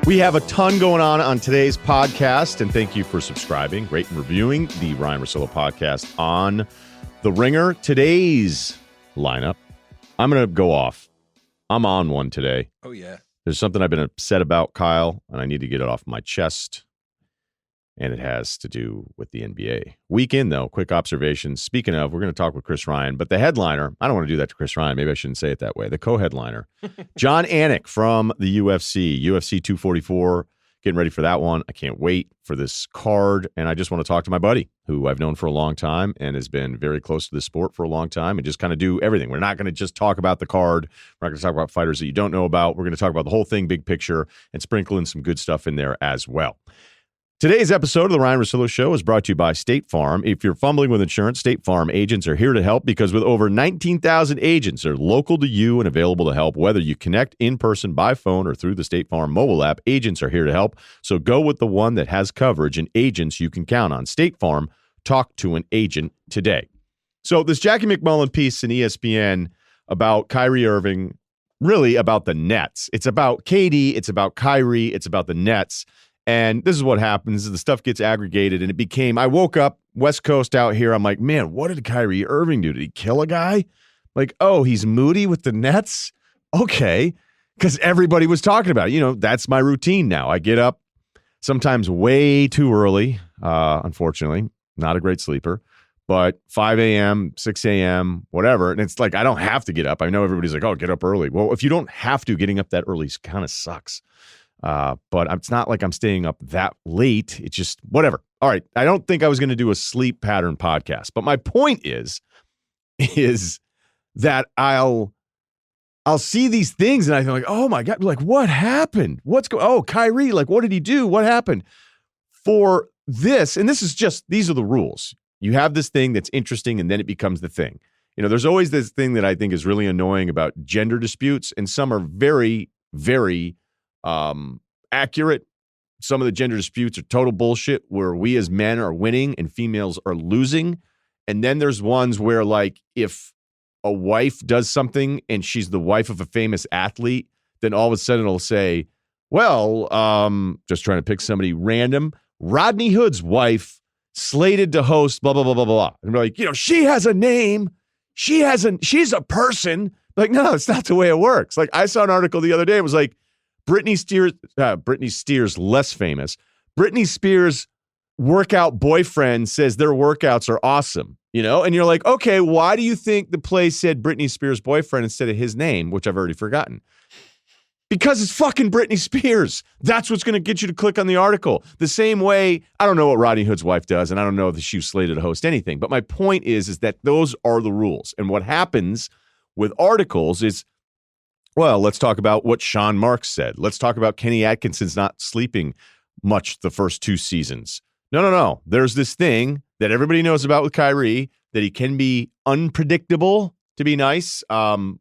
We have a ton going on today's podcast, and thank you for subscribing, rate, and reviewing the Ryen Russillo podcast on The Ringer. Today's lineup, I'm going to go off. I'm on one today. Oh, yeah. There's something I've been upset about, Kyle, and I need to get it off my chest, and it has to do with the NBA. Weekend, though, quick observation. Speaking of, we're going to talk with Chris Ryan, but the headliner, I don't want to do that to Chris Ryan. Maybe I shouldn't say it that way. The co-headliner, Jon Anik from the UFC 244, getting ready for that one. I can't wait for this card, and I just want to talk to my buddy, who I've known for a long time and has been very close to the sport for a long time, and just kind of do everything. We're not going to just talk about the card. We're not going to talk about fighters that you don't know about. We're going to talk about the whole thing, big picture, and sprinkle in some good stuff in there as well. Today's episode of the Ryen Russillo Show is brought to you by State Farm. If you're fumbling with insurance, State Farm agents are here to help, because with over 19,000 agents, they're local to you and available to help. Whether you connect in person, by phone, or through the State Farm mobile app, agents are here to help. So go with the one that has coverage and agents you can count on. State Farm, talk to an agent today. So this Jackie McMullen piece in ESPN about Kyrie Irving, really about the Nets. It's about KD, it's about Kyrie, it's about the Nets. And this is what happens. The stuff gets aggregated, and it became, I woke up West Coast out here. I'm like, man, what did Kyrie Irving do? Did he kill a guy? Like, oh, he's moody with the Nets? Okay. Because everybody was talking about it. You know, that's my routine now. I get up sometimes way too early, unfortunately. Not a great sleeper. But 5 a.m., 6 a.m., whatever. And it's like, I don't have to get up. I know everybody's like, oh, get up early. Well, if you don't have to, getting up that early kind of sucks. But it's not like I'm staying up that late. It's just whatever. All right. I don't think I was going to do a sleep pattern podcast, but my point is that I'll see these things and I feel like, oh my God, like what happened? Oh, Kyrie, like what did he do? What happened? For this, and this is just, these are the rules. You have this thing that's interesting and then it becomes the thing. You know, there's always this thing that I think is really annoying about gender disputes, and some are very, very accurate. Some of the gender disputes are total bullshit where we as men are winning and females are losing. And then there's ones where, like, if a wife does something and she's the wife of a famous athlete, then all of a sudden it'll say, well, just trying to pick somebody random, Rodney Hood's wife slated to host blah, blah, blah, blah, blah. And we're like, you know, she has a name. She's a person. Like, no, it's not the way it works. Like, I saw an article the other day. It was like, Britney Spears, less famous. Britney Spears' workout boyfriend says their workouts are awesome, you know? And you're like, okay, why do you think the play said Britney Spears' boyfriend instead of his name, which I've already forgotten? Because it's fucking Britney Spears. That's what's going to get you to click on the article. The same way, I don't know what Rodney Hood's wife does, and I don't know if she was slated to host anything, but my point is that those are the rules. And what happens with articles is, well, let's talk about what Sean Marks said. Let's talk about Kenny Atkinson's not sleeping much the first two seasons. No. There's this thing that everybody knows about with Kyrie, that he can be unpredictable, to be nice.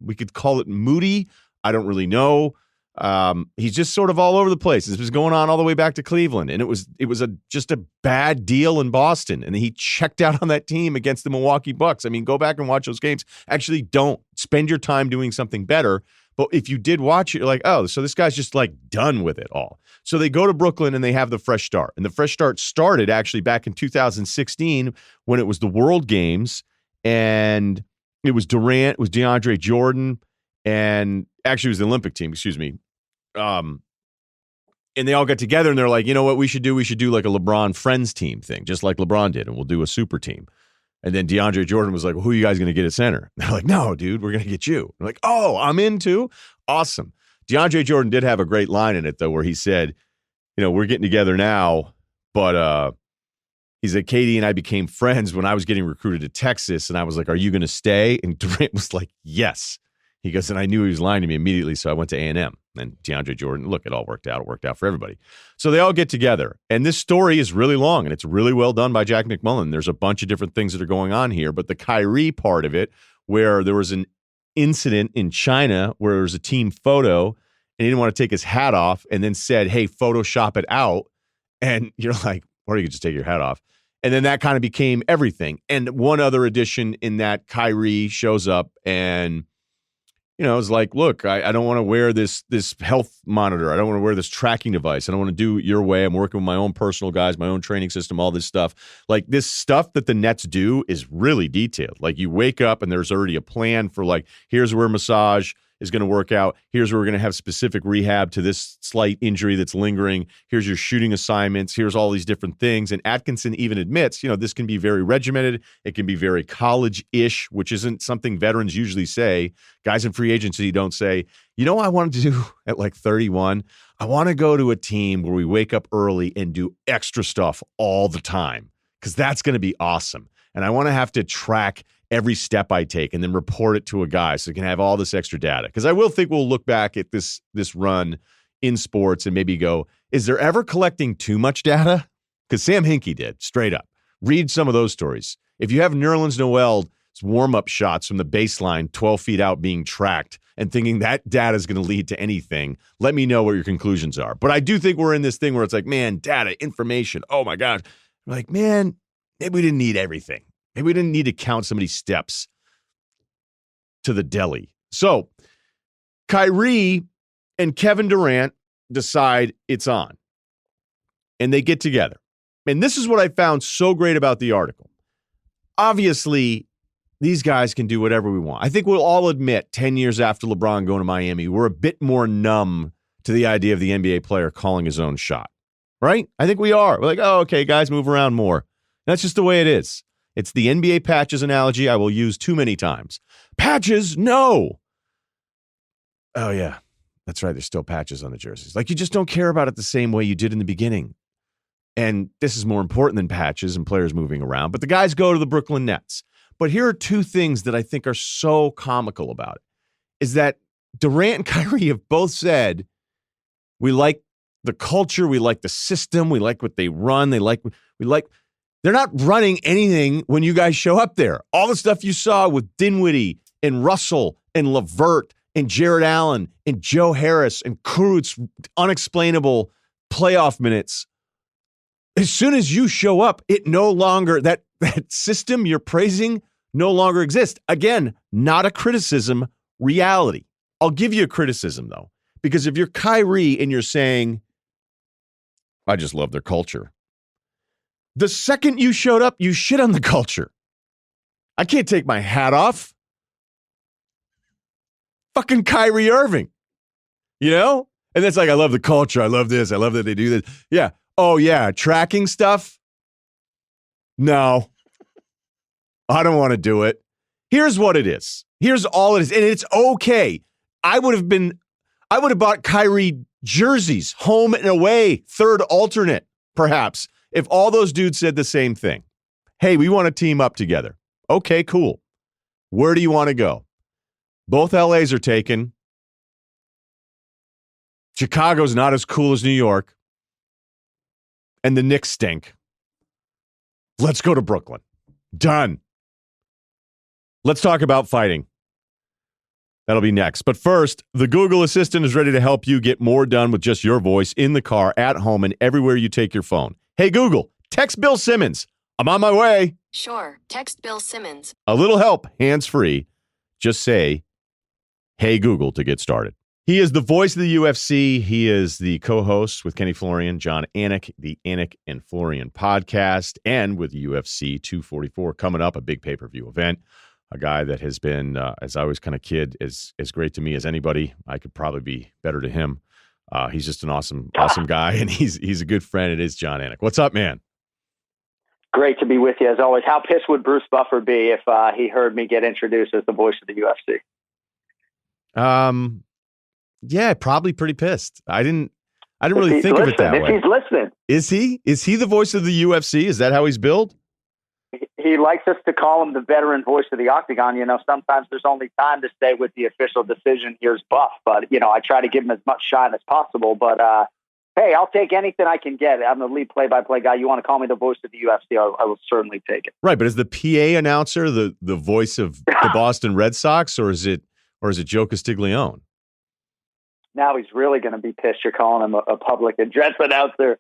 We could call it moody. I don't really know. He's just sort of all over the place. This was going on all the way back to Cleveland, and it was just a bad deal in Boston, and he checked out on that team against the Milwaukee Bucks. I mean, go back and watch those games. Actually, don't spend your time doing something better. But if you did watch it, you're like, oh, so this guy's just like done with it all. So they go to Brooklyn and they have the fresh start. And the fresh start started actually back in 2016 when it was the World Games, and it was Durant, it was DeAndre Jordan, and actually it was the Olympic team, excuse me. And they all got together and they're like, you know what we should do? We should do like a LeBron Friends team thing, just like LeBron did, and we'll do a super team. And then DeAndre Jordan was like, well, who are you guys going to get at center? And they're like, no, dude, we're going to get you. I'm like, oh, I'm in too? Awesome. DeAndre Jordan did have a great line in it, though, where he said, you know, we're getting together now, but he said, Katie and I became friends when I was getting recruited to Texas. And I was like, are you going to stay? And Durant was like, yes. He goes, and I knew he was lying to me immediately, so I went to A&M. And DeAndre Jordan, look, it all worked out. It worked out for everybody. So they all get together. And this story is really long, and it's really well done by Jack McMullen. There's a bunch of different things that are going on here. But the Kyrie part of it, where there was an incident in China where there was a team photo, and he didn't want to take his hat off, and then said, hey, Photoshop it out. And you're like, or you could just take your hat off. And then that kind of became everything. And one other addition in that Kyrie shows up and it's like, look, I don't want to wear this health monitor. I don't want to wear this tracking device. I don't want to do it your way. I'm working with my own personal guys, my own training system, all this stuff. Like, this stuff that the Nets do is really detailed. Like, you wake up and there's already a plan for, like, here's where massage is going to work out. Here's where we're going to have specific rehab to this slight injury that's lingering. Here's your shooting assignments. Here's all these different things. And Atkinson even admits, this can be very regimented. It can be very college-ish, which isn't something veterans usually say. Guys in free agency don't say, what I want to do at like 31? I want to go to a team where we wake up early and do extra stuff all the time, because that's going to be awesome. And I want to have to track every step I take and then report it to a guy so we can have all this extra data. Because I will think we'll look back at this run in sports and maybe go, is there ever collecting too much data? Because Sam Hinkie did, straight up. Read some of those stories. If you have Nerlens Noel's warm-up shots from the baseline 12 feet out being tracked and thinking that data is going to lead to anything, let me know what your conclusions are. But I do think we're in this thing where it's like, man, data, information, oh my gosh. We're like, man, maybe we didn't need everything. Maybe we didn't need to count so many steps to the deli. So Kyrie and Kevin Durant decide it's on. And they get together. And this is what I found so great about the article. Obviously, these guys can do whatever we want. I think we'll all admit 10 years after LeBron going to Miami, we're a bit more numb to the idea of the NBA player calling his own shot. Right? I think we are. We're like, oh, okay, guys, move around more. That's just the way it is. It's the NBA patches analogy I will use too many times. Patches? No. Oh, yeah. That's right. There's still patches on the jerseys. Like, you just don't care about it the same way you did in the beginning. And this is more important than patches and players moving around. But the guys go to the Brooklyn Nets. But here are two things that I think are so comical about it. Is that Durant and Kyrie have both said, we like the culture, we like the system, we like what they run, they're not running anything when you guys show up there. All the stuff you saw with Dinwiddie and Russell and LeVert and Jared Allen and Joe Harris and Kurut's unexplainable playoff minutes. As soon as you show up, it no longer, that system you're praising no longer exists. Again, not a criticism, reality. I'll give you a criticism, though, because if you're Kyrie and you're saying, I just love their culture. The second you showed up, you shit on the culture. I can't take my hat off. Fucking Kyrie Irving. And it's like, I love the culture. I love this. I love that they do this. Yeah. Oh, yeah. Tracking stuff? No. I don't want to do it. Here's what it is. Here's all it is. And it's okay. I would have bought Kyrie jerseys, home and away, third alternate, perhaps, if all those dudes said the same thing. Hey, we want to team up together. Okay, cool. Where do you want to go? Both LAs are taken. Chicago's not as cool as New York. And the Knicks stink. Let's go to Brooklyn. Done. Let's talk about fighting. That'll be next. But first, the Google Assistant is ready to help you get more done with just your voice in the car, at home, and everywhere you take your phone. Hey, Google, text Bill Simmons. I'm on my way. Sure. Text Bill Simmons. A little help, hands-free. Just say, hey, Google, to get started. He is the voice of the UFC. He is the co-host with Kenny Florian, Jon Anik, the Anik and Florian podcast, and with UFC 244 coming up, a big pay-per-view event. A guy that has been, as I was kind of kid, as great to me as anybody. I could probably be better to him. He's just an awesome guy, and he's a good friend. It is Jon Anik. What's up, man? Great to be with you, as always. How pissed would Bruce Buffer be if he heard me get introduced as the voice of the UFC? Yeah, probably pretty pissed. I didn't really think of it that way. If he's listening. Is he? Is he the voice of the UFC? Is that how he's billed? He likes us to call him the veteran voice of the octagon. Sometimes there's only time to stay with the official decision. Here's Buff. But, I try to give him as much shine as possible. But, hey, I'll take anything I can get. I'm the lead play-by-play guy. You want to call me the voice of the UFC, I will certainly take it. Right, but is the PA announcer the voice of the Boston Red Sox, or is it Joe Castiglione? Now he's really going to be pissed you're calling him a public address announcer.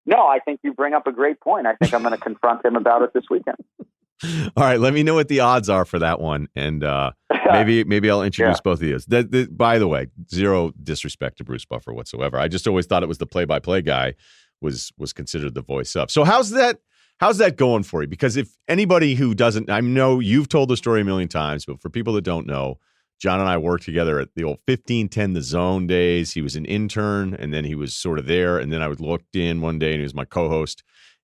No, I think you bring up a great point. I think I'm going to confront him about it this weekend. All right, let me know what the odds are for that one, and maybe I'll introduce both of these. By the way, zero disrespect to Bruce Buffer whatsoever. I just always thought it was the play-by-play guy was considered the voice up. So how's that going for you? Because if anybody who doesn't, I know you've told the story a million times, but for people that don't know, John and I worked together at the old 1510 The Zone days. He was an intern, and then he was sort of there, and then I looked in one day, and he was my co-host.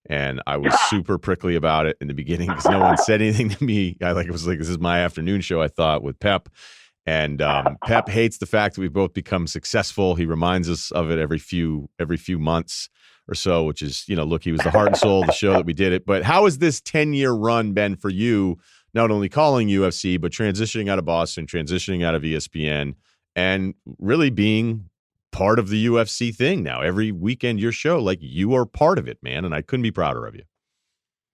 And I was super prickly about it in the beginning because no one said anything to me. It was like, this is my afternoon show, I thought, with Pep. And Pep hates the fact that we've both become successful. He reminds us of it every few months or so, which is, look, he was the heart and soul of the show that we did it. But how has this 10-year run been for you, not only calling UFC, but transitioning out of Boston, transitioning out of ESPN, and really being part of the UFC thing now? Every weekend, your show, like, you are part of it, man, and I couldn't be prouder of you.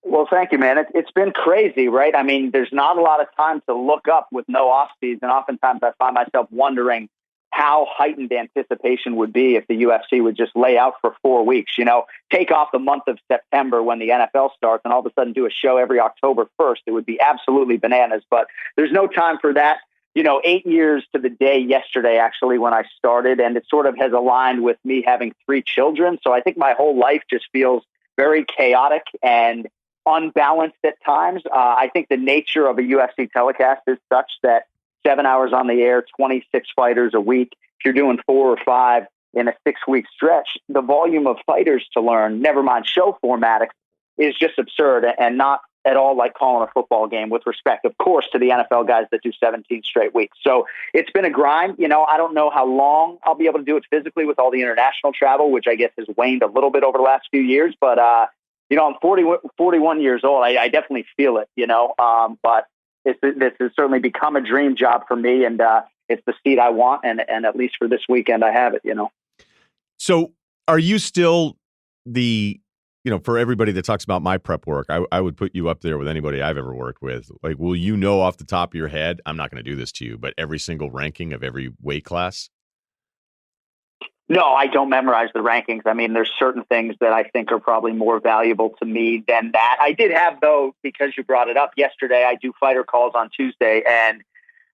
Well, thank you, man. It's been crazy, right? I mean, there's not a lot of time to look up with no off season. Oftentimes I find myself wondering how heightened anticipation would be if the UFC would just lay out for 4 weeks, take off the month of September when the NFL starts and all of a sudden do a show every October 1st. It would be absolutely bananas, but there's no time for that. 8 years to the day yesterday, actually, when I started, and it sort of has aligned with me having 3 children. So I think my whole life just feels very chaotic and unbalanced at times. I think the nature of a UFC telecast is such that 7 hours on the air, 26 fighters a week, if you're doing 4 or 5 in a 6-week stretch, the volume of fighters to learn, never mind show formatics, is just absurd and not at all like calling a football game, with respect, of course, to the NFL guys that do 17 straight weeks. So it's been a grind. I don't know how long I'll be able to do it physically with all the international travel, which I guess has waned a little bit over the last few years. But, I'm 41 years old. I definitely feel it, but this has certainly become a dream job for me, and it's the seat I want. And at least for this weekend, I have it, So are you still for everybody that talks about my prep work, I would put you up there with anybody I've ever worked with. Like, will you know off the top of your head, I'm not going to do this to you, but every single ranking of every weight class? No, I don't memorize the rankings. I mean, there's certain things that I think are probably more valuable to me than that. I did have, though, because you brought it up yesterday, I do fighter calls on Tuesday, and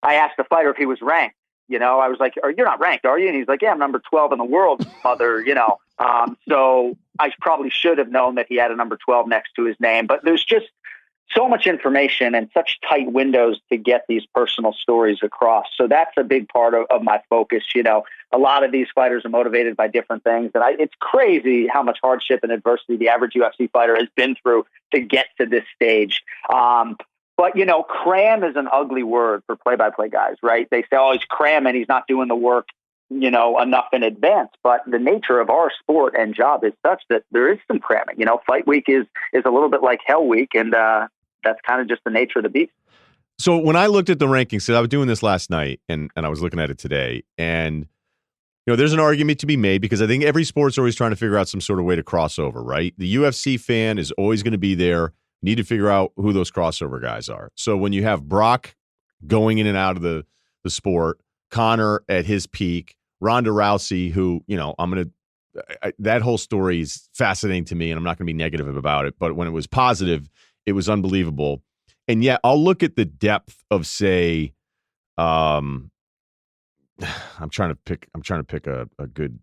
I asked the fighter if he was ranked. I was like, you're not ranked, are you? And he's like, yeah, I'm number 12 in the world, mother, So I probably should have known that he had a number 12 next to his name. But there's just so much information and such tight windows to get these personal stories across. So that's a big part of my focus. A lot of these fighters are motivated by different things. And it's crazy how much hardship and adversity the average UFC fighter has been through to get to this stage. But, cram is an ugly word for play-by-play guys, right? They say, he's cramming, he's not doing the work, enough in advance. But the nature of our sport and job is such that there is some cramming. Fight week is a little bit like hell week, and that's kind of just the nature of the beast. So when I looked at the rankings, so I was doing this last night, and I was looking at it today, and there's an argument to be made because I think every sport's always trying to figure out some sort of way to cross over, right? The UFC fan is always going to be there. Need to figure out who those crossover guys are. So when you have Brock going in and out of the sport, Conor at his peak, Ronda Rousey, who, that whole story is fascinating to me, and I'm not going to be negative about it, but when it was positive, it was unbelievable. And yet I'll look at the depth of, say, I'm trying to pick a good,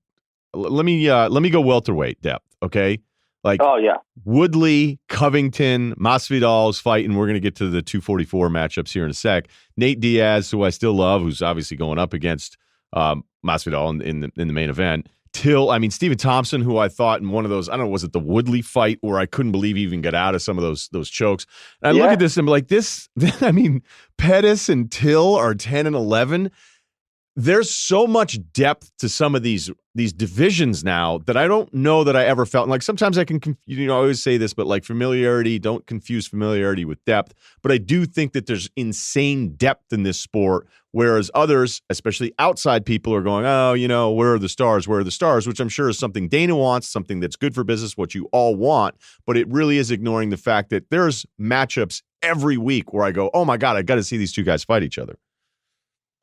let me go welterweight depth. Okay. Like, oh yeah, Woodley, Covington, Masvidal's fighting. We're going to get to the 244 matchups here in a sec. Nate Diaz, who I still love, who's obviously going up against Masvidal in the main event. Stephen Thompson, who I thought in one of those, I don't know, was it the Woodley fight where I couldn't believe he even got out of some of those chokes. And I look at this and I'm like, Pettis and Till are 10 and 11. There's so much depth to some of these divisions now that I don't know that I ever felt. And like sometimes I can, I always say this, but like familiarity, don't confuse familiarity with depth. But I do think that there's insane depth in this sport, whereas others, especially outside people, are going, where are the stars? Where are the stars? Which I'm sure is something Dana wants, something that's good for business, what you all want. But it really is ignoring the fact that there's matchups every week where I go, oh my God, I got to see these two guys fight each other.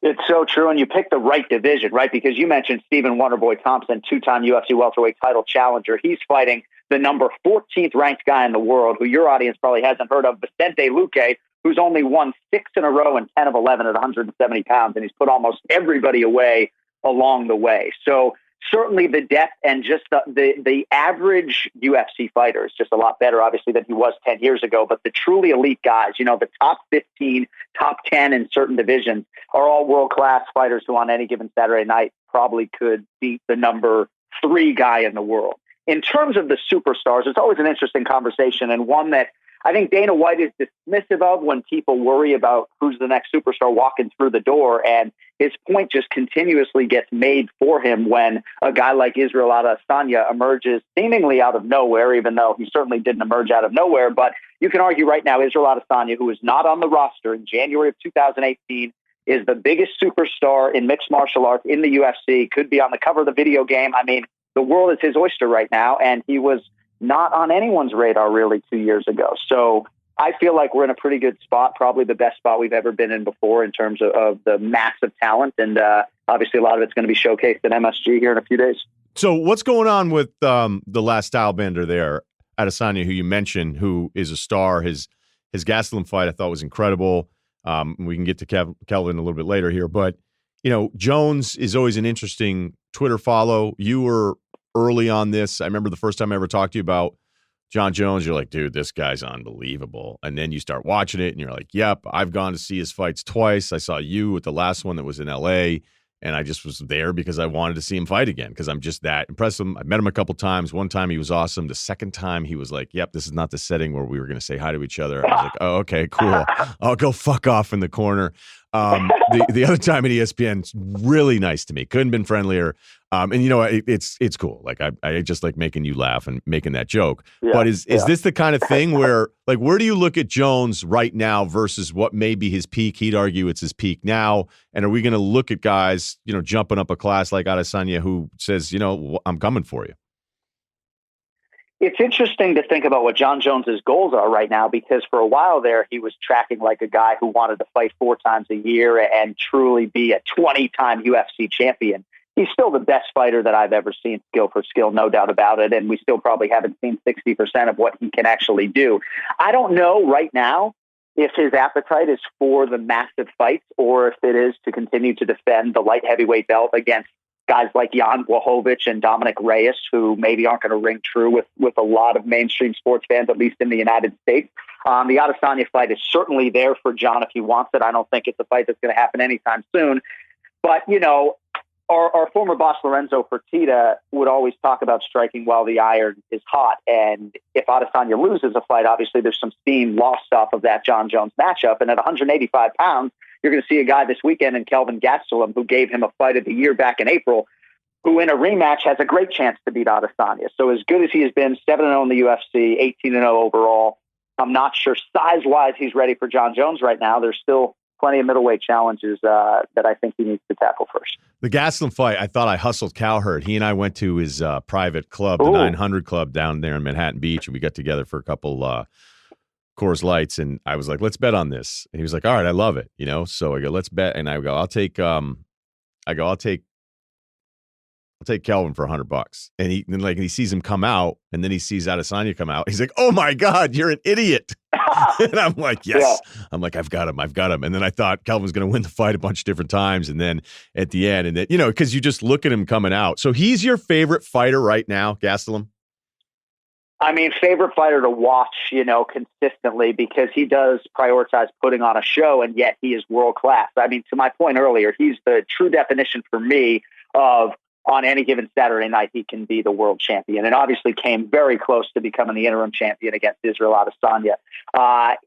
It's so true, and you picked the right division, right? Because you mentioned Stephen Wonderboy Thompson, 2-time UFC welterweight title challenger. He's fighting the number 14th ranked guy in the world, who your audience probably hasn't heard of, Vicente Luque, who's only won 6 in a row and 10 of 11 at 170 pounds, and he's put almost everybody away along the way. So certainly the depth and just the average UFC fighter is just a lot better, obviously, than he was 10 years ago. But the truly elite guys, the top 15, top 10 in certain divisions are all world-class fighters who on any given Saturday night probably could beat the number 3 guy in the world. In terms of the superstars, it's always an interesting conversation, and one that I think Dana White is dismissive of when people worry about who's the next superstar walking through the door. And his point just continuously gets made for him when a guy like Israel Adesanya emerges seemingly out of nowhere, even though he certainly didn't emerge out of nowhere. But you can argue right now Israel Adesanya, who is not on the roster in January of 2018, is the biggest superstar in mixed martial arts in the UFC, could be on the cover of the video game. I mean, the world is his oyster right now, and he was not on anyone's radar really 2 years ago. So I feel like we're in a pretty good spot, probably the best spot we've ever been in before in terms of the massive talent. And obviously a lot of it's going to be showcased at MSG here in a few days. So what's going on with the last style bender there, Adesanya, who you mentioned, who is a star? His Gastelum fight I thought was incredible. We can get to Kelvin a little bit later here. But, Jones is always an interesting Twitter follow. You were early on this. I remember the first time I ever talked to you about Jon Jones, you're like, dude, this guy's unbelievable. And then you start watching it and you're like, yep, I've gone to see his fights twice. I saw you at the last one that was in LA, and I just was there because I wanted to see him fight again because I'm just that impressed with him. I met him a couple times. One time he was awesome. The second time he was like, yep, this is not the setting where we were going to say hi to each other. I was like, oh, okay, cool. I'll go fuck off in the corner. The other time at ESPN, really nice to me. Couldn't have been friendlier. And it's cool. Like I just like making you laugh and making that joke. Yeah, but is this the kind of thing where, like, where do you look at Jones right now versus what may be his peak? He'd argue it's his peak now. And are we going to look at guys, jumping up a class like Adesanya who says, I'm coming for you? It's interesting to think about what Jon Jones's goals are right now, because for a while there, he was tracking like a guy who wanted to fight 4 times a year and truly be a 20-time UFC champion. He's still the best fighter that I've ever seen, skill for skill, no doubt about it. And we still probably haven't seen 60% of what he can actually do. I don't know right now if his appetite is for the massive fights or if it is to continue to defend the light heavyweight belt against guys like Jan Blachowicz and Dominic Reyes, who maybe aren't going to ring true with a lot of mainstream sports fans, at least in the United States. The Adesanya fight is certainly there for Jon if he wants it. I don't think it's a fight that's going to happen anytime soon. But, our former boss, Lorenzo Fertitta, would always talk about striking while the iron is hot. And if Adesanya loses a fight, obviously there's some steam lost off of that Jon Jones matchup. And at 185 pounds, you're going to see a guy this weekend in Kelvin Gastelum, who gave him a fight of the year back in April, who in a rematch has a great chance to beat Adesanya. So as good as he has been, 7-0 in the UFC, 18-0 overall, I'm not sure size-wise he's ready for Jon Jones right now. There's still plenty of middleweight challenges that I think he needs to tackle first. The Gastelum fight, I thought I hustled Cowherd. He and I went to his private club, the 900 Club down there in Manhattan Beach, and we got together for a couple Coors Lights, and I was like, let's bet on this. And he was like, all right, I love it. So I go, let's bet. And I go, I'll take Kelvin for $100. And he sees him come out, and then he sees Adesanya come out. He's like, oh my God, you're an idiot. And I'm like, yes. Yeah. I'm like, I've got him. And then I thought Kelvin was going to win the fight a bunch of different times. And then at the end, and then, because you just look at him coming out. So he's your favorite fighter right now, Gastelum? I mean, favorite fighter to watch, consistently, because he does prioritize putting on a show, and yet he is world class. I mean, to my point earlier, he's the true definition for me of on any given Saturday night, he can be the world champion, and obviously came very close to becoming the interim champion against Israel Adesanya.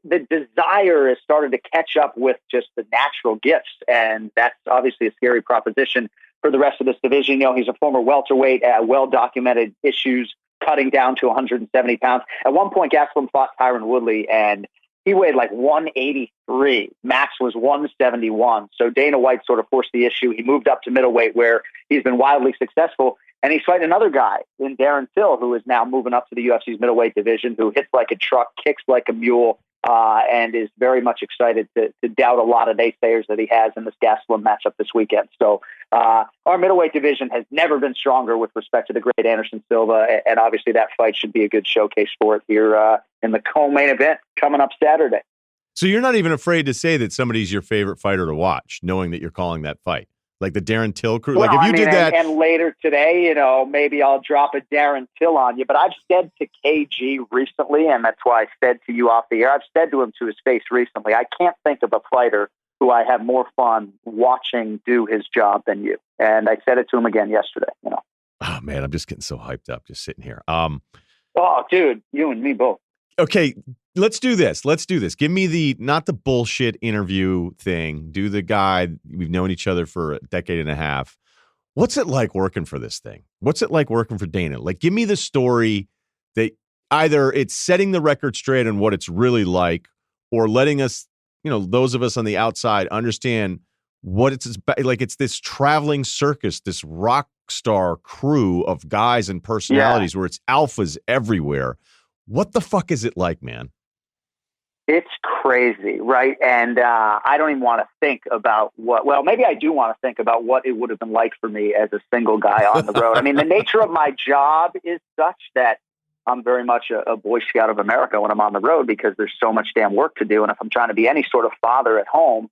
The desire has started to catch up with just the natural gifts, and that's obviously a scary proposition for the rest of this division. He's a former welterweight, well-documented issues, cutting down to 170 pounds. At one point, Gastelum fought Tyron Woodley, and he weighed like 183. Max was 171. So Dana White sort of forced the issue. He moved up to middleweight, where he's been wildly successful. And he's fighting another guy in Darren Till, who is now moving up to the UFC's middleweight division, who hits like a truck, kicks like a mule, and is very much excited to doubt a lot of naysayers that he has in this Gastelum matchup this weekend. So our middleweight division has never been stronger with respect to the great Anderson Silva, and obviously that fight should be a good showcase for it here in the co-main event coming up Saturday. So you're not even afraid to say that somebody's your favorite fighter to watch, knowing that you're calling that fight? Like the Darren Till crew? Well, like if you did that... And later today, maybe I'll drop a Darren Till on you. But I've said to KG recently, and that's why I said to you off the air, I've said to him to his face recently, I can't think of a fighter who I have more fun watching do his job than you. And I said it to him again yesterday. Oh, man, I'm just getting so hyped up just sitting here. Oh, dude, you and me both. Okay, let's do this. Give me not the bullshit interview thing. Do the guy. We've known each other for a decade and a half. What's it like working for this thing? What's it like working for Dana? Like, give me the story that either it's setting the record straight on what it's really like, or letting us, those of us on the outside understand what it's like. It's this traveling circus, this rock star crew of guys and personalities where it's alphas everywhere. What the fuck is it like, man? It's crazy, right? And I don't even want to think about maybe I do want to think about what it would have been like for me as a single guy on the road. I mean, the nature of my job is such that I'm very much a Boy Scout of America when I'm on the road, because there's so much damn work to do. And if I'm trying to be any sort of father at home,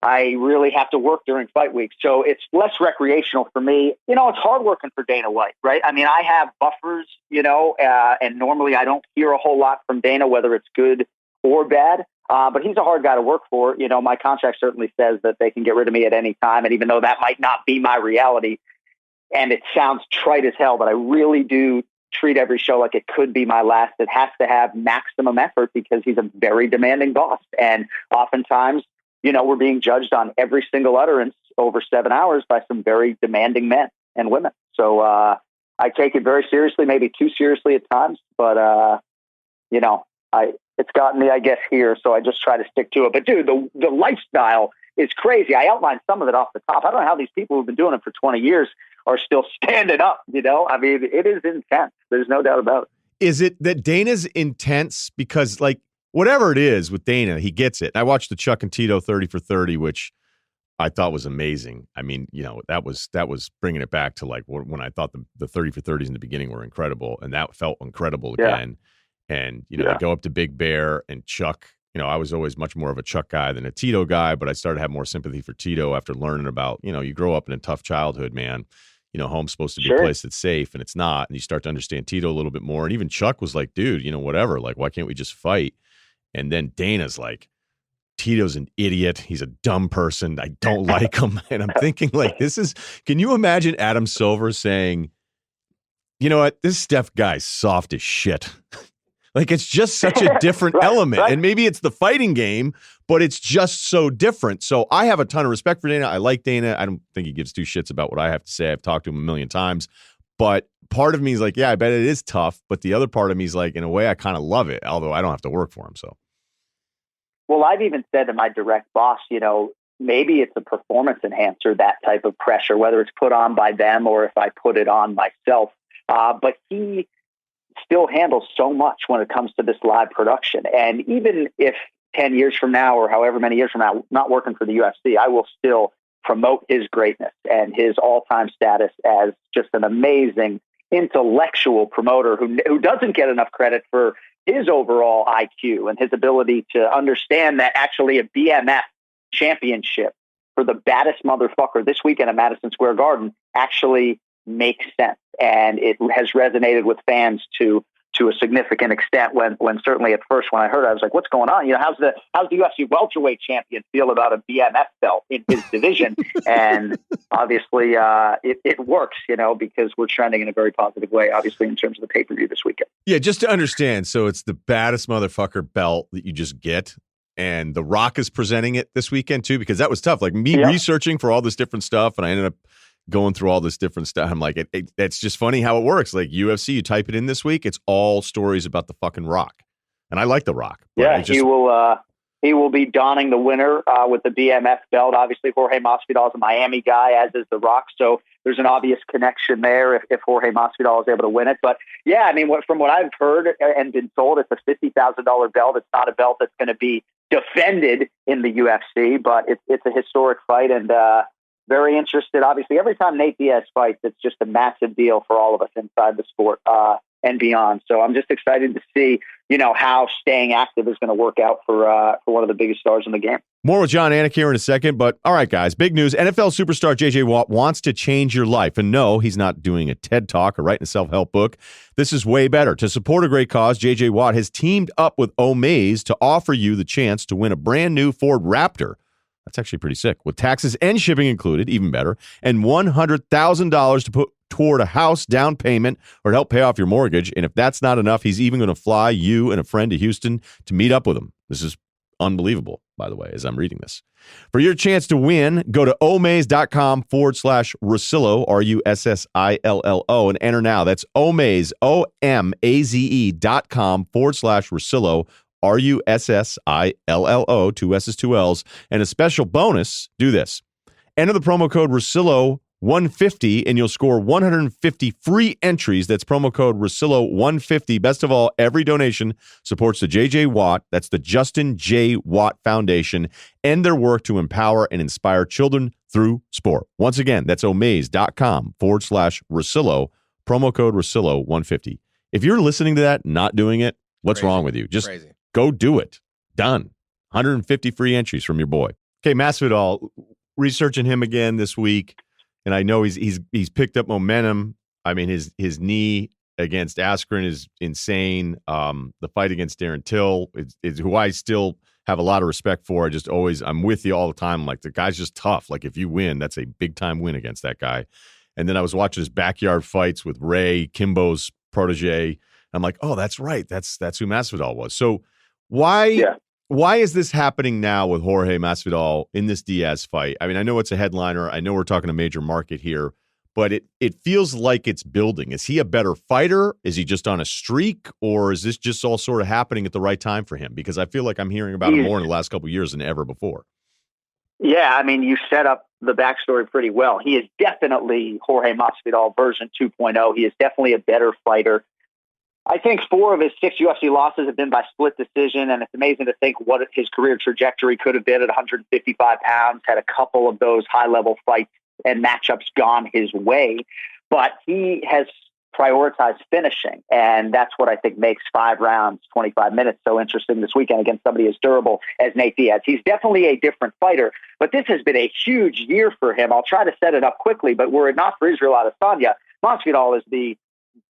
I really have to work during fight week. So it's less recreational for me. It's hard working for Dana White, right? I mean, I have buffers, and normally I don't hear a whole lot from Dana, whether it's good or bad. But he's a hard guy to work for. My contract certainly says that they can get rid of me at any time. And even though that might not be my reality, and it sounds trite as hell, but I really do treat every show like it could be my last. It has to have maximum effort because he's a very demanding boss. And oftentimes, we're being judged on every single utterance over 7 hours by some very demanding men and women. So I take it very seriously, maybe too seriously at times, but it's gotten me, I guess, here. So I just try to stick to it. But dude, the lifestyle is crazy. I outlined some of it off the top. I don't know how these people who've been doing it for 20 years are still standing up. I mean, it is intense. There's no doubt about it. Is it that Dana's intense because, like, whatever it is with Dana, he gets it. I watched the Chuck and Tito 30 for 30, which I thought was amazing. I mean, that was bringing it back to like when I thought the 30 for 30s in the beginning were incredible, and that felt incredible again. And, they go up to Big Bear and Chuck. I was always much more of a Chuck guy than a Tito guy, but I started to have more sympathy for Tito after learning about, you grow up in a tough childhood, man. Home's supposed to be a place that's safe, and it's not. And you start to understand Tito a little bit more. And even Chuck was like, dude, whatever. Like, why can't we just fight? And then Dana's like, Tito's an idiot. He's a dumb person. I don't like him. And I'm thinking, like, can you imagine Adam Silver saying, you know what, this Steph guy's soft as shit. Like, it's just such a different element. Right. And maybe it's the fighting game, but it's just so different. So I have a ton of respect for Dana. I like Dana. I don't think he gives two shits about what I have to say. I've talked to him a million times. But part of me is like, yeah, I bet it is tough. But the other part of me is like, in a way, I kind of love it, although I don't have to work for him. So. Well, I've even said to my direct boss, maybe it's a performance enhancer, that type of pressure, whether it's put on by them or if I put it on myself. But he still handles so much when it comes to this live production. And even if 10 years from now or however many years from now, not working for the UFC, I will still promote his greatness and his all-time status as just an amazing intellectual promoter who doesn't get enough credit for his overall IQ and his ability to understand that actually a BMF championship for the baddest motherfucker this weekend at Madison Square Garden actually makes sense. And it has resonated with fans to a significant extent when certainly at first when I heard it, I was like, what's going on? How's the UFC welterweight champion feel about a BMF belt in his division? And obviously it works, because we're trending in a very positive way, obviously, in terms of the pay-per-view this weekend. Yeah, just to understand. So it's the baddest motherfucker belt that you just get. And The Rock is presenting it this weekend too, because that was tough. Like me researching for all this different stuff. And I ended up going through all this different stuff. I'm like, it's just funny how it works. Like UFC, you type it in this week, it's all stories about the fucking Rock. And I like The Rock. Yeah, he will He will be donning the winner with the BMF belt. Obviously, Jorge Masvidal is a Miami guy, as is The Rock. So there's an obvious connection there if Jorge Masvidal is able to win it. But yeah, I mean, from what I've heard and been told, it's a $50,000 belt. It's not a belt that's going to be defended in the UFC, but it's a historic fight, and very interested. Obviously, every time Nate Diaz fights, it's just a massive deal for all of us inside the sport and beyond. So I'm just excited to see, how staying active is going to work out for one of the biggest stars in the game. More with Jon Anik here in a second, but all right, guys, big news. NFL superstar J.J. Watt wants to change your life. And no, he's not doing a TED Talk or writing a self-help book. This is way better. To support a great cause, J.J. Watt has teamed up with Omaze to offer you the chance to win a brand new Ford Raptor. That's actually pretty sick. With taxes and shipping included, even better, and $100,000 to put toward a house down payment or to help pay off your mortgage. And if that's not enough, he's even going to fly you and a friend to Houston to meet up with him. This is unbelievable, by the way, as I'm reading this. For your chance to win, go to omaze.com/Russillo, Russillo, and enter now. That's Omaze, OMAZE.com/Russillo, Russillo, 2 S's, 2 L's. And a special bonus, do this. Enter the promo code Russillo150 and you'll score 150 free entries. That's promo code Russillo150. Best of all, every donation supports the J.J. Watt, that's the Justin J. Watt Foundation, and their work to empower and inspire children through sport. Once again, that's omaze.com/Russillo, promo code Russillo150. If you're listening to that, not doing it, what's wrong with you? Just go do it. Done. 150 free entries from your boy. Okay, Masvidal, researching him again this week, and I know he's picked up momentum. I mean, his knee against Askren is insane. The fight against Darren Till is who I still have a lot of respect for. I'm with you all the time. I'm like, the guy's just tough. Like, if you win, that's a big time win against that guy. And then I was watching his backyard fights with Ray, Kimbo's protege. I'm like, oh, that's right. That's who Masvidal was. So why is this happening now with Jorge Masvidal in this Diaz fight? I mean, I know it's a headliner. I know we're talking a major market here, but it feels like it's building. Is he a better fighter? Is he just on a streak? Or is this just all sort of happening at the right time for him? Because I feel like I'm hearing about him more in the last couple of years than ever before. Yeah, I mean, you set up the backstory pretty well. He is definitely Jorge Masvidal version 2.0. He is definitely a better fighter. I think 4 of his 6 UFC losses have been by split decision, and it's amazing to think what his career trajectory could have been at 155 pounds, had a couple of those high-level fights and matchups gone his way. But he has prioritized finishing, and that's what I think makes 5 rounds, 25 minutes so interesting this weekend against somebody as durable as Nate Diaz. He's definitely a different fighter, but this has been a huge year for him. I'll try to set it up quickly, but were it not for Israel Adesanya, Masvidal is the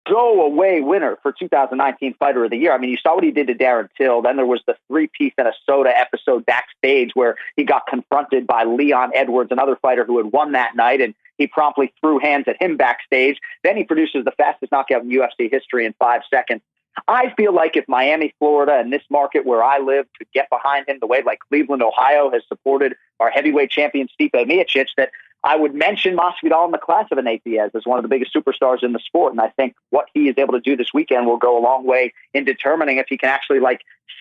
go-away winner for 2019 Fighter of the Year. I mean, you saw what he did to Darren Till. Then there was the 3-piece and a soda episode backstage where he got confronted by Leon Edwards, another fighter who had won that night, and he promptly threw hands at him backstage. Then he produces the fastest knockout in UFC history in 5 seconds. I feel like if Miami, Florida, and this market where I live could get behind him the way like Cleveland, Ohio has supported our heavyweight champion Stipe Miocic, that I would mention Masvidal in the class of Nate Diaz as one of the biggest superstars in the sport. And I think what he is able to do this weekend will go a long way in determining if he can actually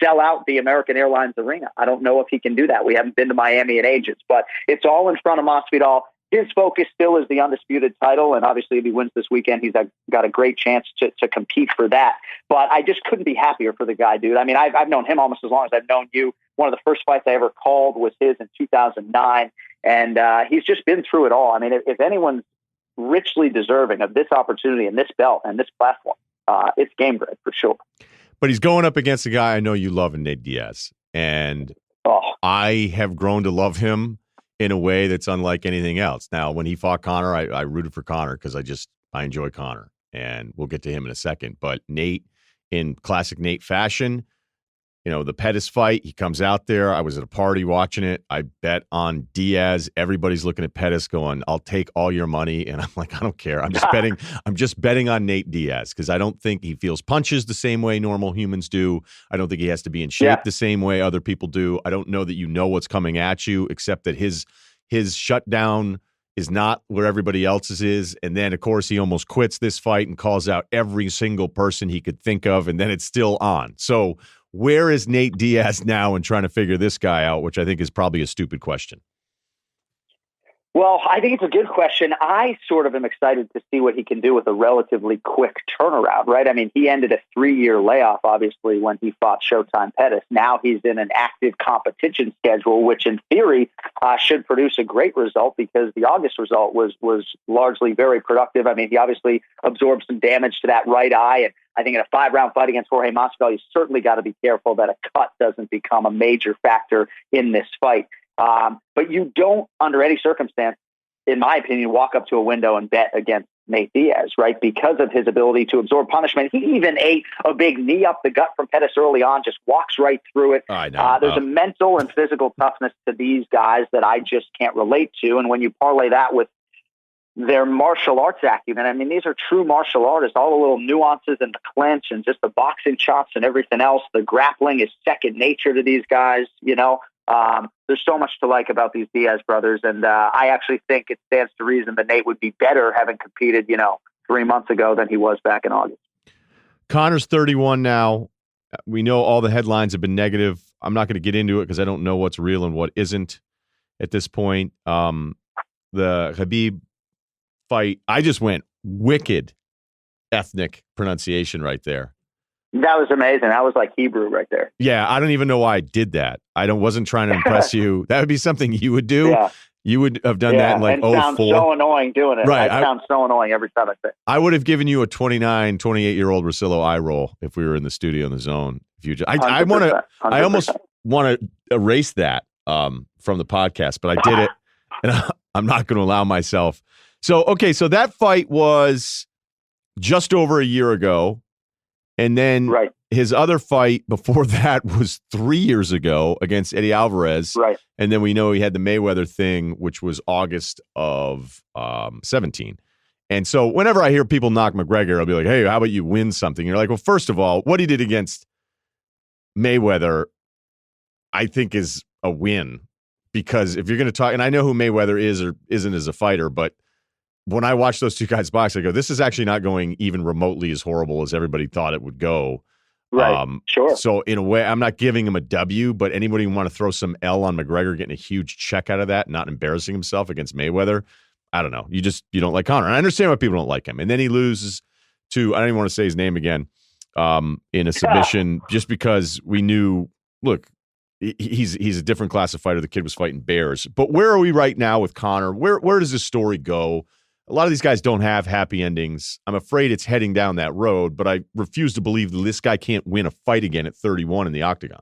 sell out the American Airlines Arena. I don't know if he can do that. We haven't been to Miami in ages, but it's all in front of Masvidal. His focus still is the undisputed title, and obviously if he wins this weekend, he's got a great chance to compete for that. But I just couldn't be happier for the guy, dude. I mean, I've known him almost as long as I've known you. One of the first fights I ever called was his in 2009, and he's just been through it all. I mean, if anyone's richly deserving of this opportunity and this belt and this platform, it's Game Bread for sure. But he's going up against a guy I know you love in Nate Diaz, and I have grown to love him in a way that's unlike anything else. Now, when he fought Conor, I rooted for Conor because I enjoy Conor, and we'll get to him in a second. But Nate, in classic Nate fashion, the Pettis fight, he comes out there. I was at a party watching it. I bet on Diaz. Everybody's looking at Pettis going, I'll take all your money. And I'm like, I don't care. I'm just betting on Nate Diaz because I don't think he feels punches the same way normal humans do. I don't think he has to be in shape the same way other people do. I don't know that what's coming at you, except that his shutdown is not where everybody else's is. And then, of course, he almost quits this fight and calls out every single person he could think of, and then it's still on. So where is Nate Diaz now in trying to figure this guy out, which I think is probably a stupid question? Well, I think it's a good question. I sort of am excited to see what he can do with a relatively quick turnaround, right? I mean, he ended a 3-year layoff, obviously, when he fought Showtime Pettis. Now he's in an active competition schedule, which in theory should produce a great result because the August result was largely very productive. I mean, he obviously absorbed some damage to that right eye. And I think in a 5-round fight against Jorge Masvidal, you certainly got to be careful that a cut doesn't become a major factor in this fight. But you don't, under any circumstance, in my opinion, walk up to a window and bet against Nate Diaz, right? Because of his ability to absorb punishment. He even ate a big knee up the gut from Pettis early on, just walks right through it. I know. There's a mental and physical toughness to these guys that I just can't relate to. And when you parlay that with their martial arts acumen, I mean, these are true martial artists, all the little nuances and the clinch and just the boxing chops and everything else. The grappling is second nature to these guys, you know. There's so much to like about these Diaz brothers, and I actually think it stands to reason that Nate would be better having competed, 3 months ago than he was back in August. Conor's 31 now. We know all the headlines have been negative. I'm not going to get into it because I don't know what's real and what isn't at this point. The Khabib fight, I just went wicked ethnic pronunciation right there. That was amazing. That was like Hebrew right there. Yeah, I don't even know why I did that. Wasn't trying to impress you. That would be something you would do. Yeah. You would have done that in like 04. It sounds so annoying doing it. Right. It sounds so annoying every time I say it. I would have given you a 29, 28-year-old Russillo eye roll if we were in the studio in the zone. If you, I almost want to erase that from the podcast, but I did it, and I'm not going to allow myself. So that fight was just over a year ago. And then his other fight before that was 3 years ago against Eddie Alvarez. Right. And then we know he had the Mayweather thing, which was August of 17. And so whenever I hear people knock McGregor, I'll be like, hey, how about you win something? You're like, well, first of all, what he did against Mayweather, I think is a win. Because if you're going to talk, and I know who Mayweather is or isn't as a fighter, but when I watch those two guys box, I go, this is actually not going even remotely as horrible as everybody thought it would go. Right. Sure. So in a way, I'm not giving him a W, but anybody who want to throw some L on McGregor getting a huge check out of that, not embarrassing himself against Mayweather, I don't know. You don't like Conor. And I understand why people don't like him. And then he loses to, I don't even want to say his name again, in a submission just because we knew, look, he's a different class of fighter. The kid was fighting bears. But where are we right now with Conor? Where does this story go? A lot of these guys don't have happy endings. I'm afraid it's heading down that road, but I refuse to believe that this guy can't win a fight again at 31 in the octagon.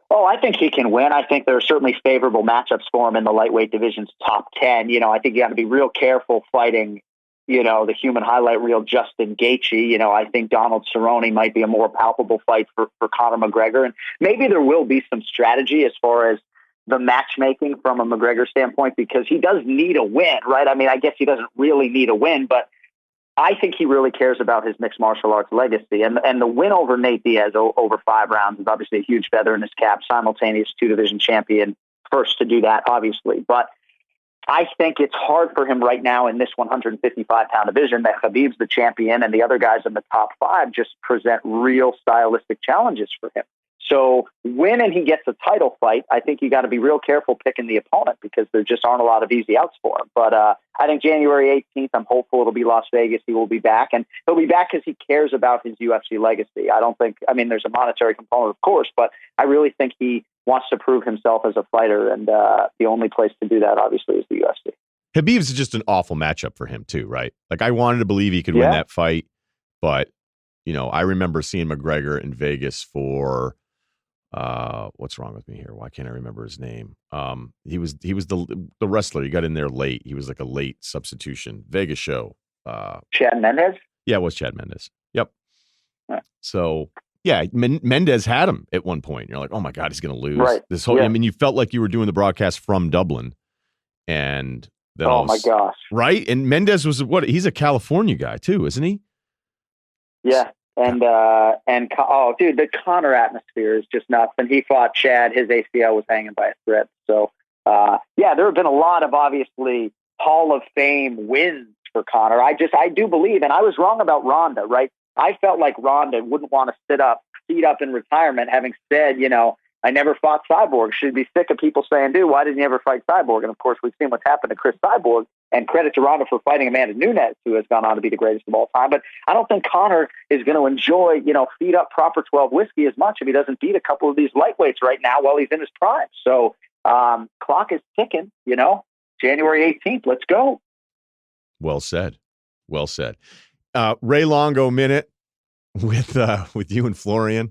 Oh, I think he can win. I think there are certainly favorable matchups for him in the lightweight division's top 10. I think you have to be real careful fighting, the human highlight reel Justin Gaethje. I think Donald Cerrone might be a more palpable fight for Conor McGregor. And maybe there will be some strategy as far as the matchmaking from a McGregor standpoint, because he does need a win, right? I mean, I guess he doesn't really need a win, but I think he really cares about his mixed martial arts legacy. And the win over Nate Diaz over 5 rounds is obviously a huge feather in his cap, simultaneous 2-division champion, first to do that, obviously. But I think it's hard for him right now in this 155-pound division that Khabib's the champion and the other guys in the top 5 just present real stylistic challenges for him. So when he gets a title fight, I think you got to be real careful picking the opponent because there just aren't a lot of easy outs for him. But I think January 18th, I'm hopeful it'll be Las Vegas. He will be back, and he'll be back because he cares about his UFC legacy. There's a monetary component, of course, but I really think he wants to prove himself as a fighter, and the only place to do that, obviously, is the UFC. Habib's just an awful matchup for him too, right? Like I wanted to believe he could win that fight, but I remember seeing McGregor in Vegas for what's wrong with me here? Why can't I remember his name? He was the wrestler. He got in there late. He was like a late substitution. Vegas show. Chad Mendes? Yeah, it was Chad Mendes. Yep. Yeah. So yeah, Mendes had him at one point. You're like, oh my God, he's going to lose. Right. This whole, you felt like you were doing the broadcast from Dublin, and then my gosh, right. And Mendes was he's a California guy too, isn't he? Yeah. And dude, the Conor atmosphere is just nuts. And he fought Chad. His ACL was hanging by a thread. So, there have been a lot of obviously Hall of Fame wins for Conor. I do believe, and I was wrong about Ronda, right? I felt like Ronda wouldn't want to feet up in retirement, having said, I never fought Cyborg. She'd be sick of people saying, dude, why didn't you ever fight Cyborg? And of course, we've seen what's happened to Chris Cyborg, and credit to Ronda for fighting Amanda Nunes, who has gone on to be the greatest of all time. But I don't think Conor is going to enjoy, feed up proper 12 whiskey as much if he doesn't beat a couple of these lightweights right now while he's in his prime. So clock is ticking, January 18th. Let's go. Well said. Well said. Ray Longo minute with you and Florian.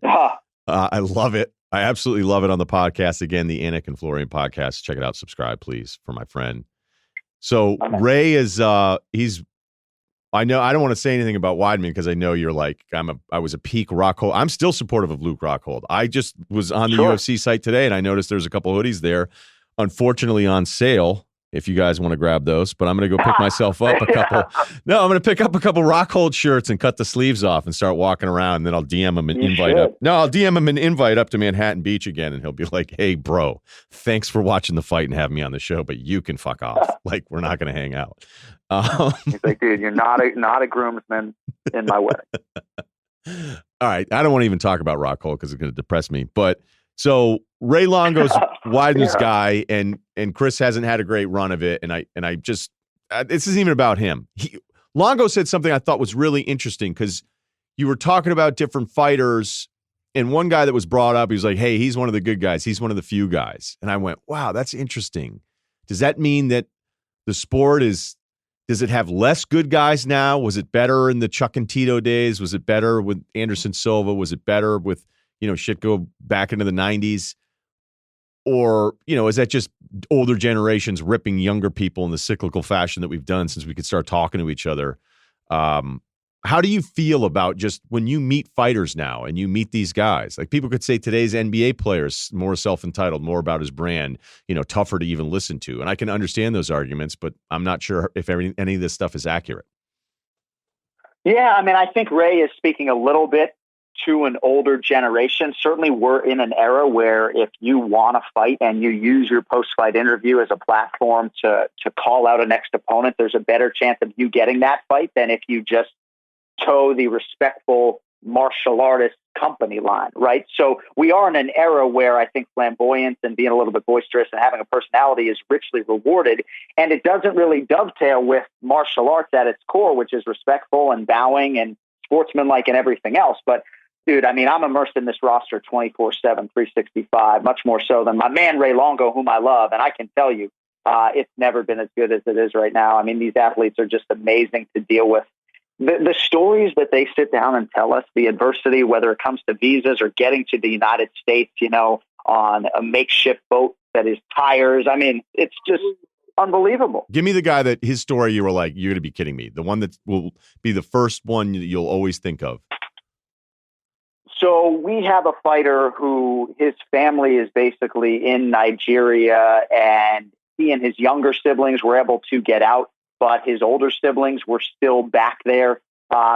I love it. I absolutely love it on the podcast. Again, the Anik and Florian podcast. Check it out. Subscribe, please, for my friend. So Ray is I know I don't want to say anything about Weidman because I know you're like I was a peak Rockhold. I'm still supportive of Luke Rockhold. I just was on the UFC site today and I noticed there's a couple hoodies there, unfortunately on sale. If you guys want to grab those, but I'm going to go pick myself up a couple. No, I'm going to pick up a couple Rockhold shirts and cut the sleeves off and start walking around. And then I'll DM him an invite up. No, I'll DM him an invite up to Manhattan Beach again. And he'll be like, hey, bro, thanks for watching the fight and having me on the show, but you can fuck off. Like, we're not going to hang out. He's like, dude, you're not a groomsman in my wedding. All right. I don't want to even talk about Rockhold because it's going to depress me. But so Ray Longo's Weidman's guy, and Chris hasn't had a great run of it. And I just this isn't even about him. Longo said something I thought was really interesting because you were talking about different fighters, and one guy that was brought up, he was like, "Hey, he's one of the good guys. He's one of the few guys." And I went, "Wow, that's interesting." Does that mean that the sport does it have less good guys now? Was it better in the Chuck and Tito days? Was it better with Anderson Silva? Was it better with shit go back into the 90s? Or, is that just older generations ripping younger people in the cyclical fashion that we've done since we could start talking to each other? How do you feel about just when you meet fighters now and you meet these guys? Like, people could say today's NBA players more self-entitled, more about his brand, tougher to even listen to. And I can understand those arguments, but I'm not sure if any of this stuff is accurate. Yeah, I think Ray is speaking a little bit to an older generation. Certainly we're in an era where if you want to fight and you use your post-fight interview as a platform to call out a next opponent, there's a better chance of you getting that fight than if you just toe the respectful martial artist company line, right? So we are in an era where I think flamboyance and being a little bit boisterous and having a personality is richly rewarded. And it doesn't really dovetail with martial arts at its core, which is respectful and bowing and sportsmanlike and everything else. But dude, I'm immersed in this roster 24/7, 365, much more so than my man Ray Longo, whom I love. And I can tell you, it's never been as good as it is right now. These athletes are just amazing to deal with. The stories that they sit down and tell us, the adversity, whether it comes to visas or getting to the United States, on a makeshift boat that is tires. It's just unbelievable. Give me the guy that his story you were like, you're going to be kidding me. The one that will be the first one that you'll always think of. So we have a fighter who his family is basically in Nigeria, and he and his younger siblings were able to get out, but his older siblings were still back there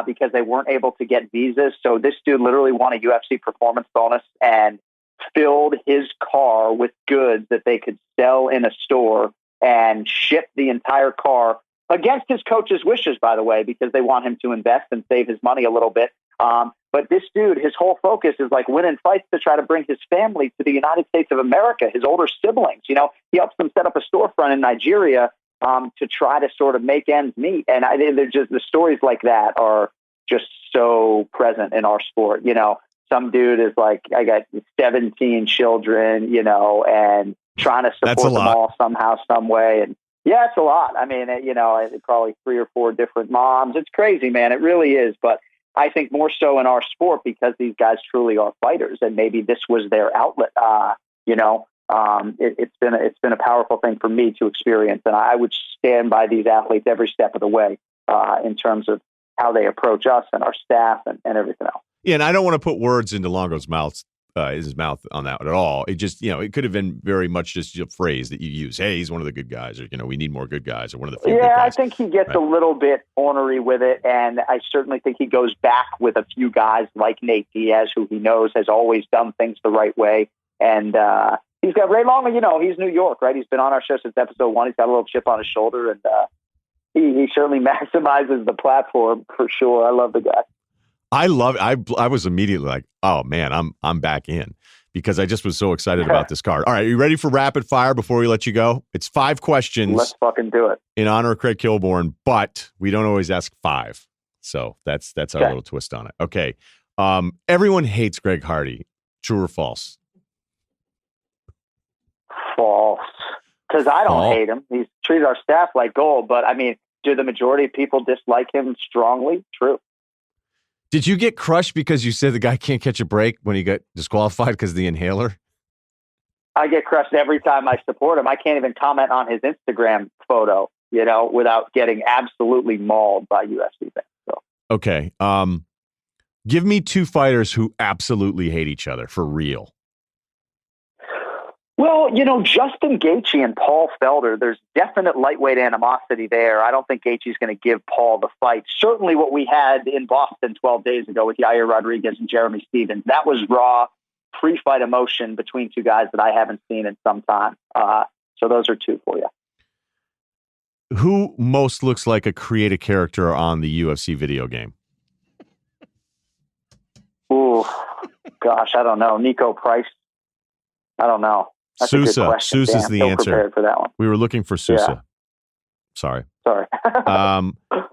because they weren't able to get visas. So this dude literally won a UFC performance bonus and filled his car with goods that they could sell in a store and ship the entire car against his coach's wishes, by the way, because they want him to invest and save his money a little bit. But this dude, his whole focus is like winning fights to try to bring his family to the United States of America, his older siblings. He helps them set up a storefront in Nigeria to try to sort of make ends meet. And they're just, the stories like that are just so present in our sport. Some dude is like, I got 17 children, and trying to support them all somehow, some way. And yeah, it's a lot. Probably 3 or 4 different moms. It's crazy, man. It really is. But I think more so in our sport because these guys truly are fighters, and maybe this was their outlet. It's been a powerful thing for me to experience, and I would stand by these athletes every step of the way in terms of how they approach us and our staff and everything else. Yeah, and I don't want to put words into Longo's mouth. His mouth on that at all. It just, it could have been very much just a phrase that you use. Hey, he's one of the good guys, or, we need more good guys, or one of the few good guys. I think he gets a little bit ornery with it, and I certainly think he goes back with a few guys like Nate Diaz, who he knows has always done things the right way. And, he's got Ray Long, he's New York, right? He's been on our show since episode 1. He's got a little chip on his shoulder, and he certainly maximizes the platform for sure. I love the guy. I was immediately like, oh man, I'm back in, because I just was so excited about this card. All right, are you ready for rapid fire before we let you go? It's 5 questions. Let's fucking do it. In honor of Craig Kilborn, but we don't always ask 5. So that's our little twist on it. Okay. Everyone hates Greg Hardy. True or false? False. Because I don't hate him. He's treated our staff like gold. But, I mean, do the majority of people dislike him strongly? True. Did you get crushed because you said the guy can't catch a break when he got disqualified because of the inhaler? I get crushed every time I support him. I can't even comment on his Instagram photo, without getting absolutely mauled by UFC fans. So. Okay. Give me 2 fighters who absolutely hate each other for real. Well, Justin Gaethje and Paul Felder, there's definite lightweight animosity there. I don't think Gaethje's going to give Paul the fight. Certainly what we had in Boston 12 days ago with Yair Rodriguez and Jeremy Stevens, that was raw, pre-fight emotion between 2 guys that I haven't seen in some time. So those are 2 for you. Who most looks like a creative character on the UFC video game? Ooh, gosh, I don't know. Nico Price? I don't know. That's Sousa. Sousa's the answer. For that one. We were looking for Sousa. Yeah. Sorry.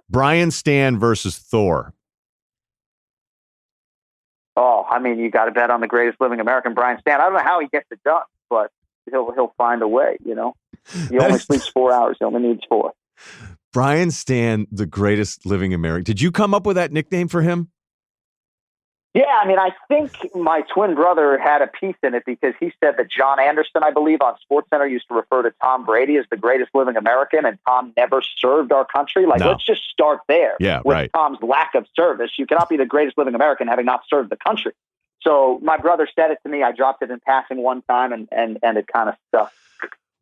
Brian Stan versus Thor. Oh, I mean, you got to bet on the greatest living American, Brian Stan. I don't know how he gets it done, but he'll find a way. He only sleeps 4 hours. He only needs 4. Brian Stan, the greatest living American. Did you come up with that nickname for him? Yeah, I mean, I think my twin brother had a piece in it because he said that John Anderson, I believe, on SportsCenter used to refer to Tom Brady as the greatest living American, and Tom never served our country. Let's just start there. Yeah, with right. Tom's lack of service. You cannot be the greatest living American having not served the country. So my brother said it to me. I dropped it in passing one time, and it kind of stuck.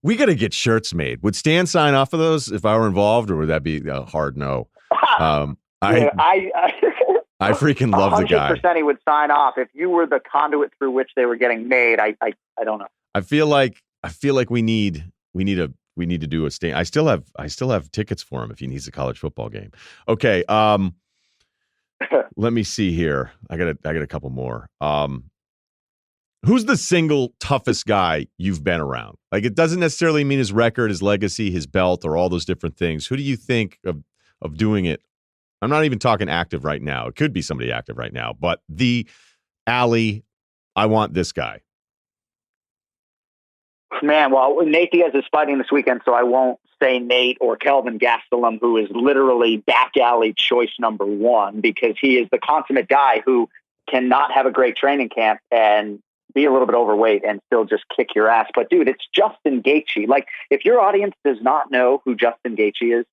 We got to get shirts made. Would Stan sign off of those if I were involved, or would that be a hard no? I freaking love the guy. 100% he would sign off if you were the conduit through which they were getting made. I don't know. I feel like we need to do a Stan. I still have tickets for him if he needs a college football game. Okay. Let me see here. I got a couple more. Who's the single toughest guy you've been around? Like, it doesn't necessarily mean his record, his legacy, his belt, or all those different things. Who do you think of doing it? I'm not even talking active right now. It could be somebody active right now, but I want this guy. Man, well, Nate Diaz is fighting this weekend, so I won't say Nate or Kelvin Gastelum, who is literally back alley choice number 1, because he is the consummate guy who cannot have a great training camp and be a little bit overweight and still just kick your ass. But dude, it's Justin Gaethje. Like, if your audience does not know who Justin Gaethje is,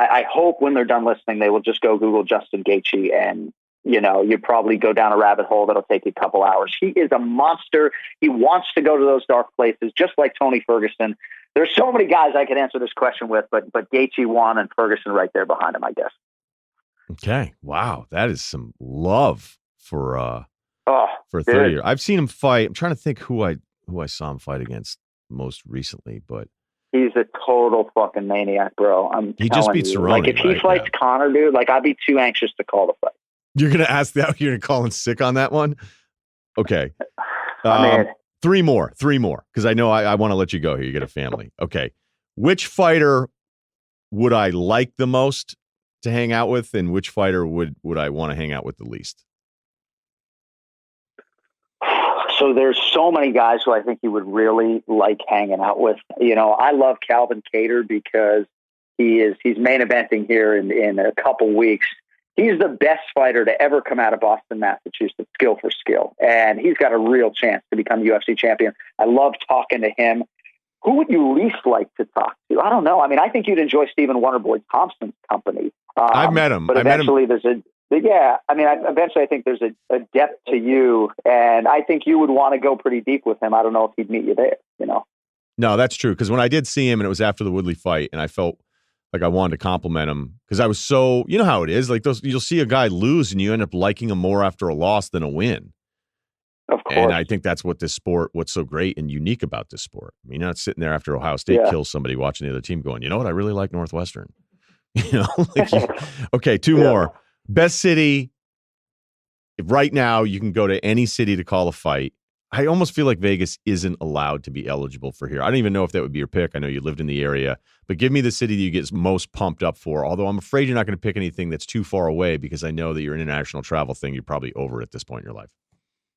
I hope when they're done listening, they will just go Google Justin Gaethje, and you probably go down a rabbit hole that'll take you a couple hours. He is a monster. He wants to go to those dark places, just like Tony Ferguson. There's so many guys I could answer this question with, but Gaethje won, and Ferguson right there behind him, I guess. Okay, wow, that is some love for 30 years. I've seen him fight. I'm trying to think who I saw him fight against most recently, but. He's a total fucking maniac, bro. He just beat Cerrone. Like, if he fights Conor, dude, I'd be too anxious to call the fight. You're going to ask that? You're going to call in sick on that one? Okay. I mean, 3 more, because I know I want to let you go here. You get a family. Okay. Which fighter would I like the most to hang out with, and which fighter would I want to hang out with the least? So there's so many guys who I think you would really like hanging out with. I love Calvin Kattar because he's main eventing here in a couple weeks. He's the best fighter to ever come out of Boston, Massachusetts, skill for skill. And he's got a real chance to become UFC champion. I love talking to him. Who would you least like to talk to? I don't know. I mean, I think you'd enjoy Stephen Wonderboy Thompson's company. I've met him. But eventually eventually I think there's a depth to you, and I think you would want to go pretty deep with him. I don't know if he'd meet you there, No, that's true. Because when I did see him, and it was after the Woodley fight, and I felt like I wanted to compliment him because I was so, you know how it is, like you'll see a guy lose and you end up liking him more after a loss than a win. Of course. And I think that's what this sport, what's so great and unique about this sport. I mean, you're not sitting there after Ohio State kills somebody watching the other team going, you know what, I really like Northwestern. Okay, two more. Best city. Right now, you can go to any city to call a fight. I almost feel like Vegas isn't allowed to be eligible for here. I don't even know if that would be your pick. I know you lived in the area, but give me the city that you get most pumped up for. Although I'm afraid you're not going to pick anything that's too far away because I know that your international travel thing, you're probably over at this point in your life.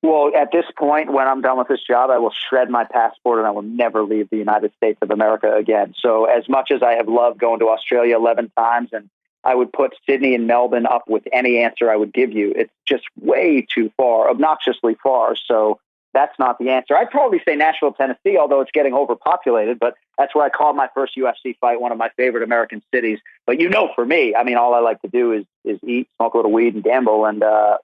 Well, at this point, when I'm done with this job, I will shred my passport and I will never leave the United States of America again. So as much as I have loved going to Australia 11 times, and I would put Sydney and Melbourne up with any answer I would give you, it's just way too far, obnoxiously far. So that's not the answer. I'd probably say Nashville, Tennessee, although it's getting overpopulated, but that's where I called my first UFC fight, one of my favorite American cities. But for me, I mean, all I like to do is eat, smoke a little weed, and gamble, and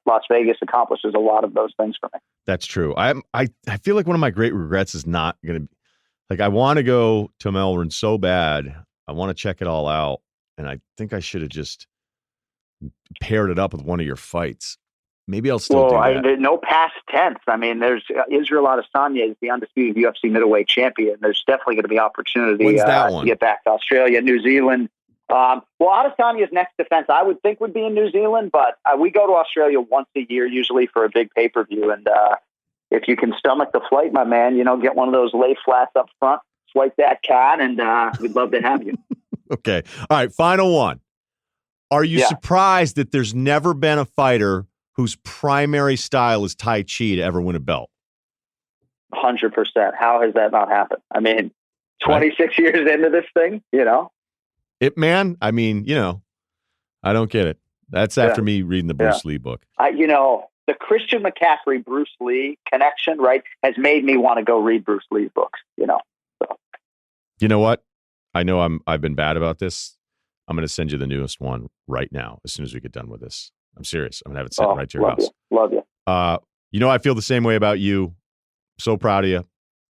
Las Vegas accomplishes a lot of those things for me. That's true. I feel like one of my great regrets is not going to be, like, I want to go to Melbourne so bad. I want to check it all out, and I think I should have just paired it up with one of your fights. Maybe I'll still do that. No past tense. I mean, there's Israel Adesanya is the undisputed UFC middleweight champion. There's definitely going to be opportunity to get back to Australia, New Zealand. Adesanya's next defense, I would think, would be in New Zealand, but we go to Australia once a year, usually for a big pay-per-view. And if you can stomach the flight, my man, get one of those lay flats up front, swipe that card, and we'd love to have you. Okay. All right. Final one. Are you surprised that there's never been a fighter whose primary style is Tai Chi to ever win a belt? 100%. How has that not happened? I mean, 26 years into this thing, I mean, I don't get it. That's after me reading the Bruce Lee book. The Christian McCaffrey, Bruce Lee connection, right, has made me want to go read Bruce Lee's books, So. You know what? I know I've been bad about this. I'm going to send you the newest one right now as soon as we get done with this. I'm serious. I'm going to have it sent right to your house. Love you. I feel the same way about you. So proud of you.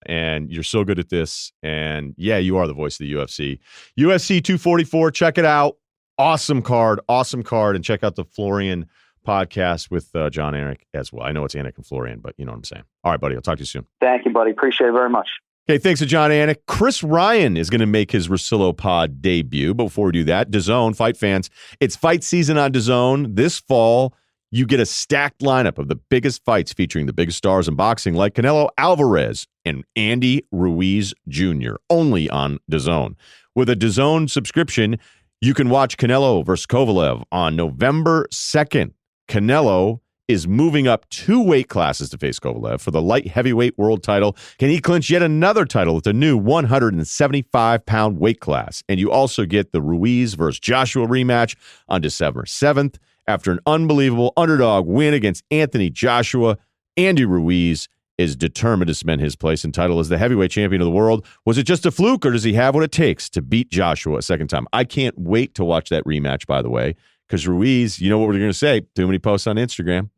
And you're so good at this. And you are the voice of the UFC. UFC 244, check it out. Awesome card. And check out the Florian podcast with Jon Anik as well. I know it's Anik and Florian, but you know what I'm saying. All right, buddy. I'll talk to you soon. Thank you, buddy. Appreciate it very much. Okay, thanks to Jon Anik. Chris Ryen is going to make his Russillo pod debut. But before we do that, DAZN, fight fans, it's fight season on DAZN. This fall, you get a stacked lineup of the biggest fights featuring the biggest stars in boxing like Canelo Alvarez and Andy Ruiz Jr., only on DAZN. With a DAZN subscription, you can watch Canelo versus Kovalev on November 2nd. Canelo is moving up 2 weight classes to face Kovalev for the light heavyweight world title. Can he clinch yet another title with a new 175-pound weight class? And you also get the Ruiz versus Joshua rematch on December 7th. After an unbelievable underdog win against Anthony Joshua, Andy Ruiz is determined to cement his place and title as the heavyweight champion of the world. Was it just a fluke, or does he have what it takes to beat Joshua a second time? I can't wait to watch that rematch, by the way. Because Ruiz, you know what we're going to say. Too many posts on Instagram.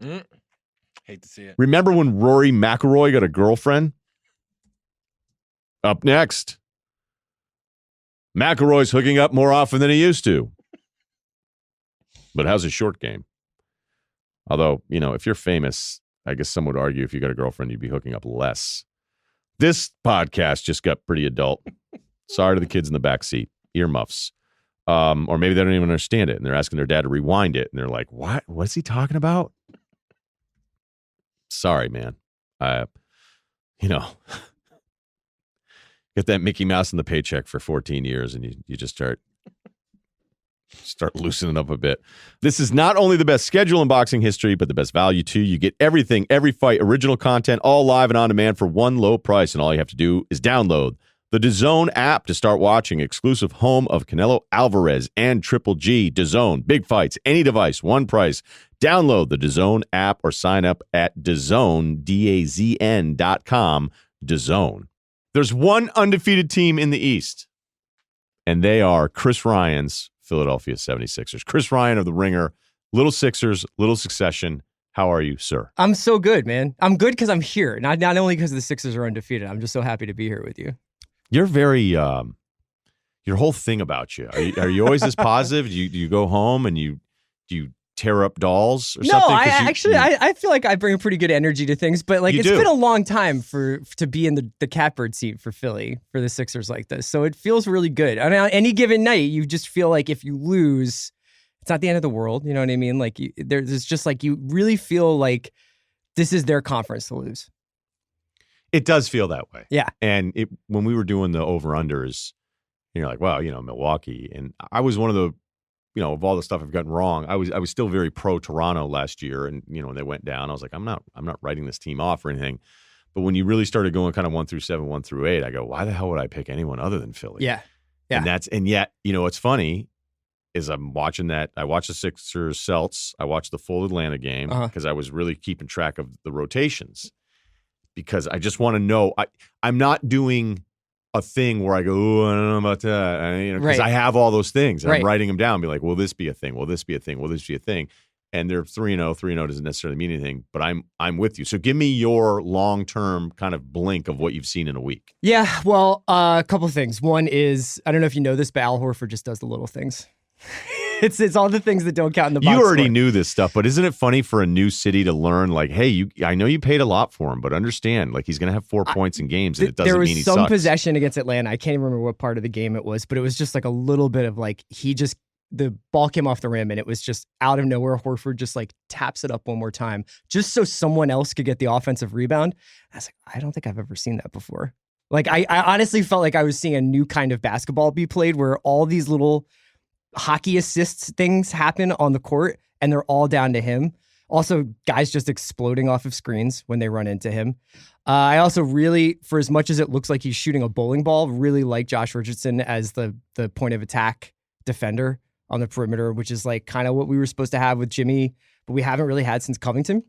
Hate to see it. Remember when Rory McIlroy got a girlfriend? Up next. McIlroy's hooking up more often than he used to. But how's his short game? Although, if you're famous, I guess some would argue if you got a girlfriend, you'd be hooking up less. This podcast just got pretty adult. Sorry to the kids in the back seat. Earmuffs. Or maybe they don't even understand it, and they're asking their dad to rewind it, and they're like, "What? What's he talking about?" Sorry, man. Get that Mickey Mouse in the paycheck for 14 years, and you just start loosening up a bit. This is not only the best schedule in boxing history, but the best value too. You get everything, every fight, original content, all live and on demand for one low price, and all you have to do is download the DAZN app to start watching. Exclusive home of Canelo Alvarez and Triple G. DAZN, big fights, any device, one price. Download the DAZN app or sign up at DAZN, DAZN.com, DAZN. There's one undefeated team in the East, and they are Chris Ryan's Philadelphia 76ers. Chris Ryen of The Ringer, little Sixers, little Succession. How are you, sir? I'm so good, man. I'm good because I'm here, not only because the Sixers are undefeated. I'm just so happy to be here with you. You're very, your whole thing about you. Are you always this positive? Do you go home and do you tear up dolls or No, something? I feel like I bring a pretty good energy to things, but like You it's do. been a long time to be in the catbird seat for Philly for the Sixers like this, so it feels really good. I mean, on any given night, you just feel like if you lose, it's not the end of the world. You know what I mean? Like there's just like you really feel like this is their conference to lose. It does feel that way. Yeah. And when we were doing the over-unders, you're like, wow, Milwaukee. And I was one of the, of all the stuff I've gotten wrong, I was still very pro Toronto last year. And, when they went down, I was like, I'm not writing this team off or anything. But when you really started going kind of 1 through 7, 1 through 8, I go, why the hell would I pick anyone other than Philly? Yeah. Yeah. And yet, what's funny is I'm watching that. I watched the Sixers Celts. I watched the full Atlanta game because I was really keeping track of the rotations. Because I just want to know. I'm not doing a thing where I go, oh, I don't know about that. Because I have all those things. And I'm writing them down and be like, will this be a thing? Will this be a thing? Will this be a thing? And they're 3-0. 3-0 doesn't necessarily mean anything, but I'm with you. So give me your long-term kind of blink of what you've seen in a week. Yeah, well, a couple of things. One is, I don't know if you know this, but Al Horford just does the little things. It's all the things that don't count in the box You already score. knew this stuff, but isn't it funny for a new city to learn, like, hey, I know you paid a lot for him, but understand, like, he's going to have 4 points in games, and it doesn't mean he sucks. There was some possession against Atlanta. I can't even remember what part of the game it was, but it was just like a little bit of like, the ball came off the rim, and it was just out of nowhere. Horford just like taps it up one more time, just so someone else could get the offensive rebound. I was like, I don't think I've ever seen that before. Like, I honestly felt like I was seeing a new kind of basketball be played where all these little hockey assists things happen on the court and they're all down to him. Also, guys just exploding off of screens when they run into him. I also really, for as much as it looks like he's shooting a bowling ball, really like Josh Richardson as the point of attack defender on the perimeter, which is like kind of what we were supposed to have with Jimmy, but we haven't really had since Covington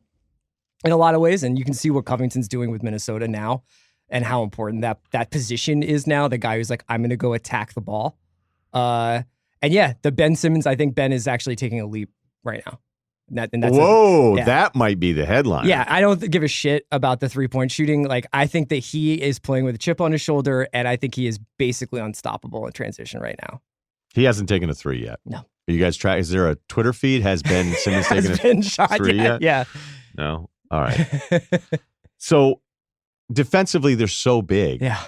in a lot of ways. And you can see what Covington's doing with Minnesota now and how important that position is now. The guy who's like, I'm going to go attack the ball. And yeah, the Ben Simmons, I think Ben is actually taking a leap right now. That might be the headline. Yeah, I don't give a shit about the 3-point shooting. Like, I think that he is playing with a chip on his shoulder, and I think he is basically unstoppable in transition right now. He hasn't taken a 3 yet. No. Are you guys is there a Twitter feed? Has Ben Simmons taken a been shot 3 yet? Yeah. No? All right. So defensively, they're so big. Yeah.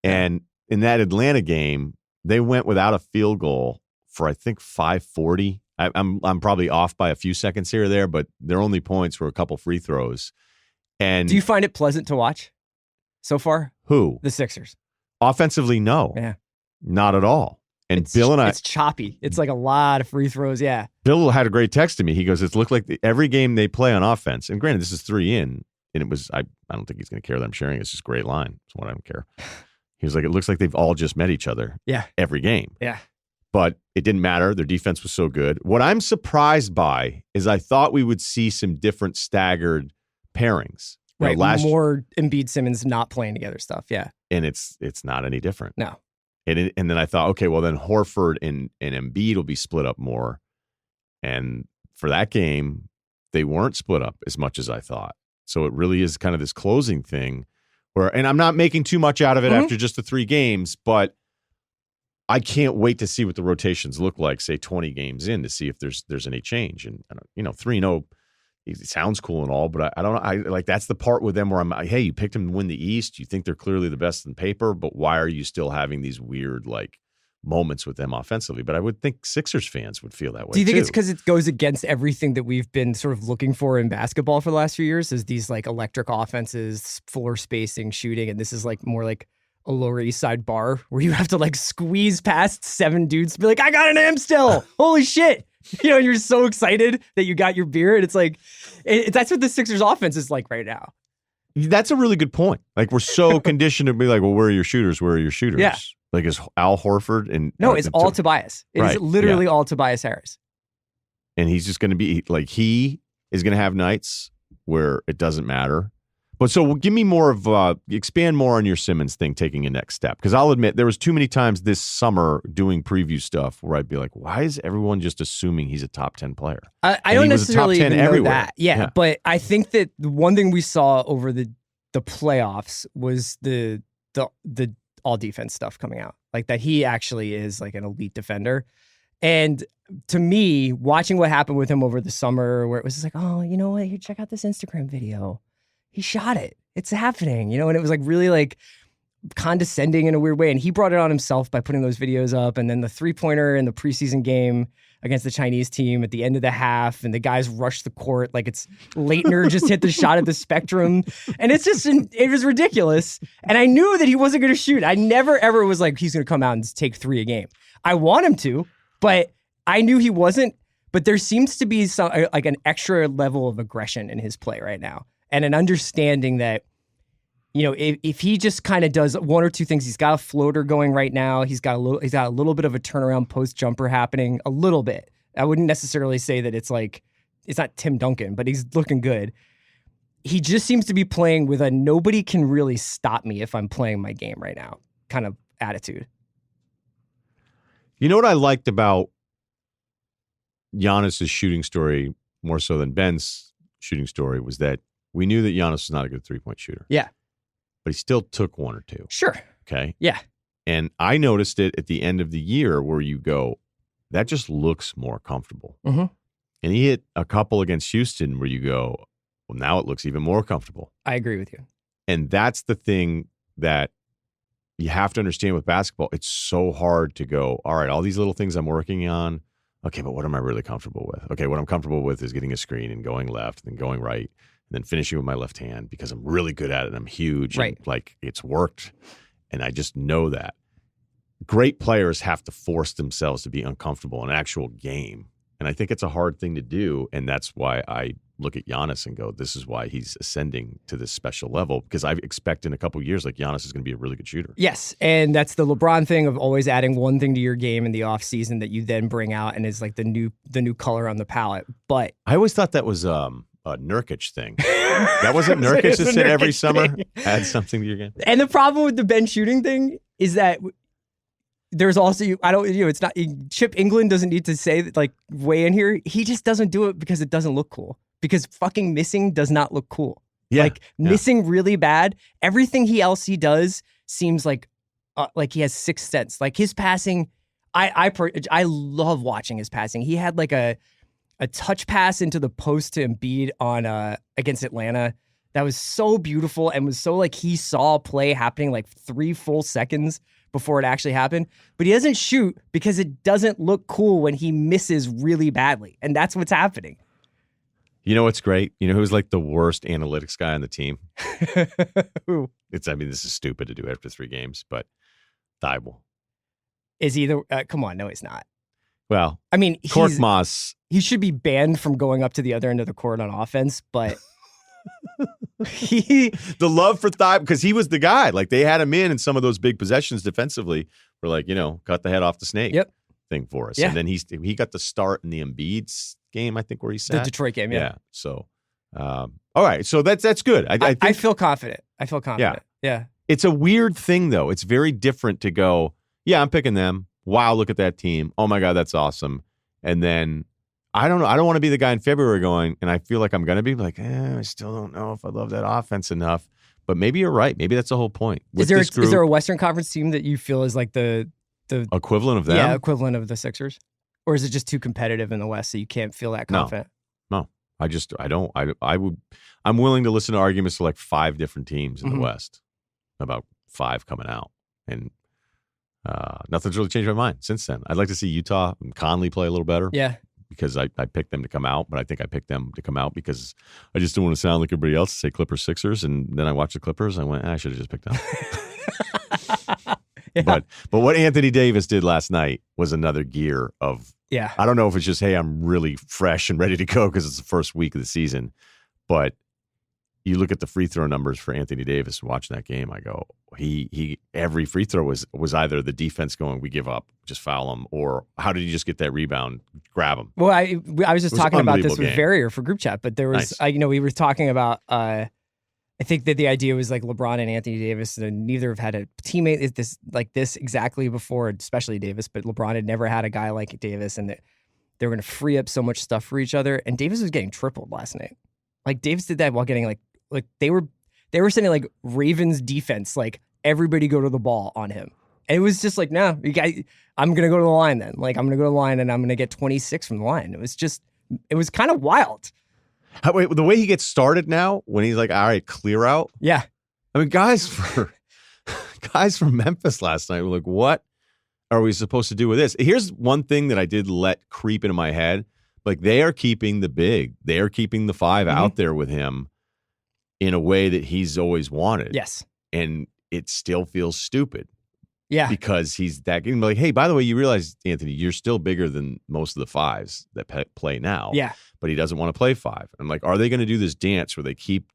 And in that Atlanta game, they went without a field goal for, I think, 5:40. I'm probably off by a few seconds here or there, but their only points were a couple free throws. And do you find it pleasant to watch so far? Who? The Sixers. Offensively, no. Yeah. Not at all. And it's choppy. It's like a lot of free throws. Yeah. Bill had a great text to me. He goes, "It's looked like every game they play on offense." And granted, this is 3 in, and it was. I don't think he's going to care that I'm sharing. It's just a great line. It's what I don't care. He was like, "It looks like they've all just met each other. Yeah. Every game. Yeah. But it didn't matter. Their defense was so good. What I'm surprised by is I thought we would see some different staggered pairings. Right. More Embiid Simmons not playing together stuff. Yeah. And it's not any different. No. And then I thought, okay, well then Horford and Embiid will be split up more. And for that game, they weren't split up as much as I thought. So it really is kind of this closing thing where, and I'm not making too much out of it after just the 3 games, but I can't wait to see what the rotations look like, say 20 games in, to see if there's any change. And 3-0, it sounds cool and all, but I don't know. I like, that's the part with them where I'm like, hey, you picked them to win the East. You think they're clearly the best in paper, but why are you still having these weird like moments with them offensively? But I would think Sixers fans would feel that way. Do you think too. it's because it goes against everything that we've been sort of looking for in basketball for the last few years? Is these like electric offenses, floor spacing, shooting, and this is like more like a Lower East Side bar where you have to like squeeze past 7 dudes to be like, I got an M still. Holy shit. You're so excited that you got your beer. And it's like, that's what the Sixers offense is like right now. That's a really good point. Like, we're so conditioned to be like, well, where are your shooters? Where are your shooters? Yeah. Like, is Al Horford and no, it's all Tobias. It right, is literally all Tobias Harris. And he's just going to be like, he is going to have nights where it doesn't matter. But so give me more of, expand more on your Simmons thing, taking a next step. Because I'll admit, there was too many times this summer doing preview stuff where I'd be like, why is everyone just assuming he's a top 10 player? I don't necessarily even know everywhere. that. Yeah, but I think that the one thing we saw over the playoffs was the all defense stuff coming out. Like that he actually is like an elite defender. And to me, watching what happened with him over the summer, where it was just like, oh, you know what? Here, check out this Instagram video. He shot it. It's happening, you know? And it was like really like condescending in a weird way. And he brought it on himself by putting those videos up. And then the 3-pointer in the preseason game against the Chinese team at the end of the half, and the guys rushed the court like it's Leitner just hit the shot at the Spectrum. And it's just, it was ridiculous. And I knew that he wasn't going to shoot. I never, ever was like, he's going to come out and take 3 a game. I want him to, but I knew he wasn't. But there seems to be some like an extra level of aggression in his play right now, and an understanding that, you know, if he just kind of does 1 or 2 things, he's got a floater going right now. He's got a little bit of a turnaround post jumper happening, a little bit. I wouldn't necessarily say that it's not Tim Duncan, but he's looking good. He just seems to be playing with a nobody can really stop me if I'm playing my game right now kind of attitude. You know what I liked about Giannis's shooting story more so than Ben's shooting story was that we knew that Giannis was not a good 3-point shooter. Yeah. But he still took 1 or 2. Sure. Okay. Yeah. And I noticed it at the end of the year where you go, that just looks more comfortable. Mm-hmm. And he hit a couple against Houston where you go, well, now it looks even more comfortable. I agree with you. And that's the thing that you have to understand with basketball. It's so hard to go, all right, all these little things I'm working on. Okay, but what am I really comfortable with? Okay, what I'm comfortable with is getting a screen and going left and then going right. And then finishing with my left hand because I'm really good at it and I'm huge. Right. And like it's worked. And I just know that. Great players have to force themselves to be uncomfortable in an actual game. And I think it's a hard thing to do. And that's why I look at Giannis and go, this is why he's ascending to this special level. Because I expect in a couple of years, like Giannis is going to be a really good shooter. Yes. And that's the LeBron thing of always adding one thing to your game in the offseason that you then bring out and is like the new color on the palette. But I always thought that was a Nurkic thing. That wasn't Nurkic that said every summer add something to your game. And the problem with the Ben shooting thing is that there's also it's not Chip England doesn't need to say like weigh in here. He just doesn't do it because it doesn't look cool. Because fucking missing does not look cool. Yeah, missing really bad. Everything he does seems like he has sixth sense. Like his passing, I love watching his passing. He had like a touch pass into the post to Embiid on against Atlanta that was so beautiful and was so like he saw a play happening like 3 full seconds before it actually happened. But he doesn't shoot because it doesn't look cool when he misses really badly. And that's what's happening. You know what's great? You know who's like the worst analytics guy on the team? Who? This is stupid to do after 3 games, but Thibault. Is he the come on, no, he's not. Well, I mean, Korkmaz. He should be banned from going up to the other end of the court on offense, but the love for Thibault, because he was the guy. Like they had him in some of those big possessions defensively were like, cut the head off the snake thing for us. Yeah. And then he got the start in the Embiid's game, I think, where he sat. The Detroit game, yeah. So, all right. So that's good. I feel confident. Yeah. It's a weird thing, though. It's very different to go, yeah, I'm picking them. Wow, look at that team. Oh, my God, that's awesome. And then, I don't know. I don't want to be the guy in February going, and I feel like I'm going to be like, I still don't know if I love that offense enough. But maybe you're right. Maybe that's the whole point. Is there a Western Conference team that you feel is like the equivalent of them? Yeah, equivalent of the Sixers? Or is it just too competitive in the West so you can't feel that confident? No. I'm willing to listen to arguments to like 5 different teams in the West, about 5 coming out. And nothing's really changed my mind since then. I'd like to see Utah and Conley play a little better. Yeah. Because I picked them to come out, but I think I picked them to come out because I just don't want to sound like everybody else, say Clippers, Sixers, and then I watched the Clippers and I went, I should have just picked them. Yeah. But what Anthony Davis did last night was another gear of, I don't know if it's just, hey, I'm really fresh and ready to go because it's the first week of the season, but you look at the free throw numbers for Anthony Davis watching that game, I go, he every free throw was either the defense going, we give up, just foul him, or how did he just get that rebound, grab him? Well, I was just talking about this with Verrier for group chat, but there was, nice. We were talking about, I think that the idea was like LeBron and Anthony Davis, and neither have had a teammate this exactly before, especially Davis, but LeBron had never had a guy like Davis, and that they were going to free up so much stuff for each other, and Davis was getting tripled last night. Like Davis did that while getting like they were sending like Ravens defense, like everybody go to the ball on him. And it was just like, no, I'm going to go to the line then. Like, I'm going to go to the line and I'm going to get 26 from the line. It was kind of wild. Wait, the way he gets started now, when he's like, all right, clear out. Yeah. I mean, guys from Memphis last night were like, what are we supposed to do with this? Here's one thing that I did let creep into my head. Like, they are keeping the big. They are keeping the 5 out there with him in a way that he's always wanted. Yes. And it still feels stupid. Yeah. Because he's that game. Like, hey, by the way, you realize, Anthony, you're still bigger than most of the 5s that play now. Yeah. But he doesn't want to play 5. I'm like, are they going to do this dance where they keep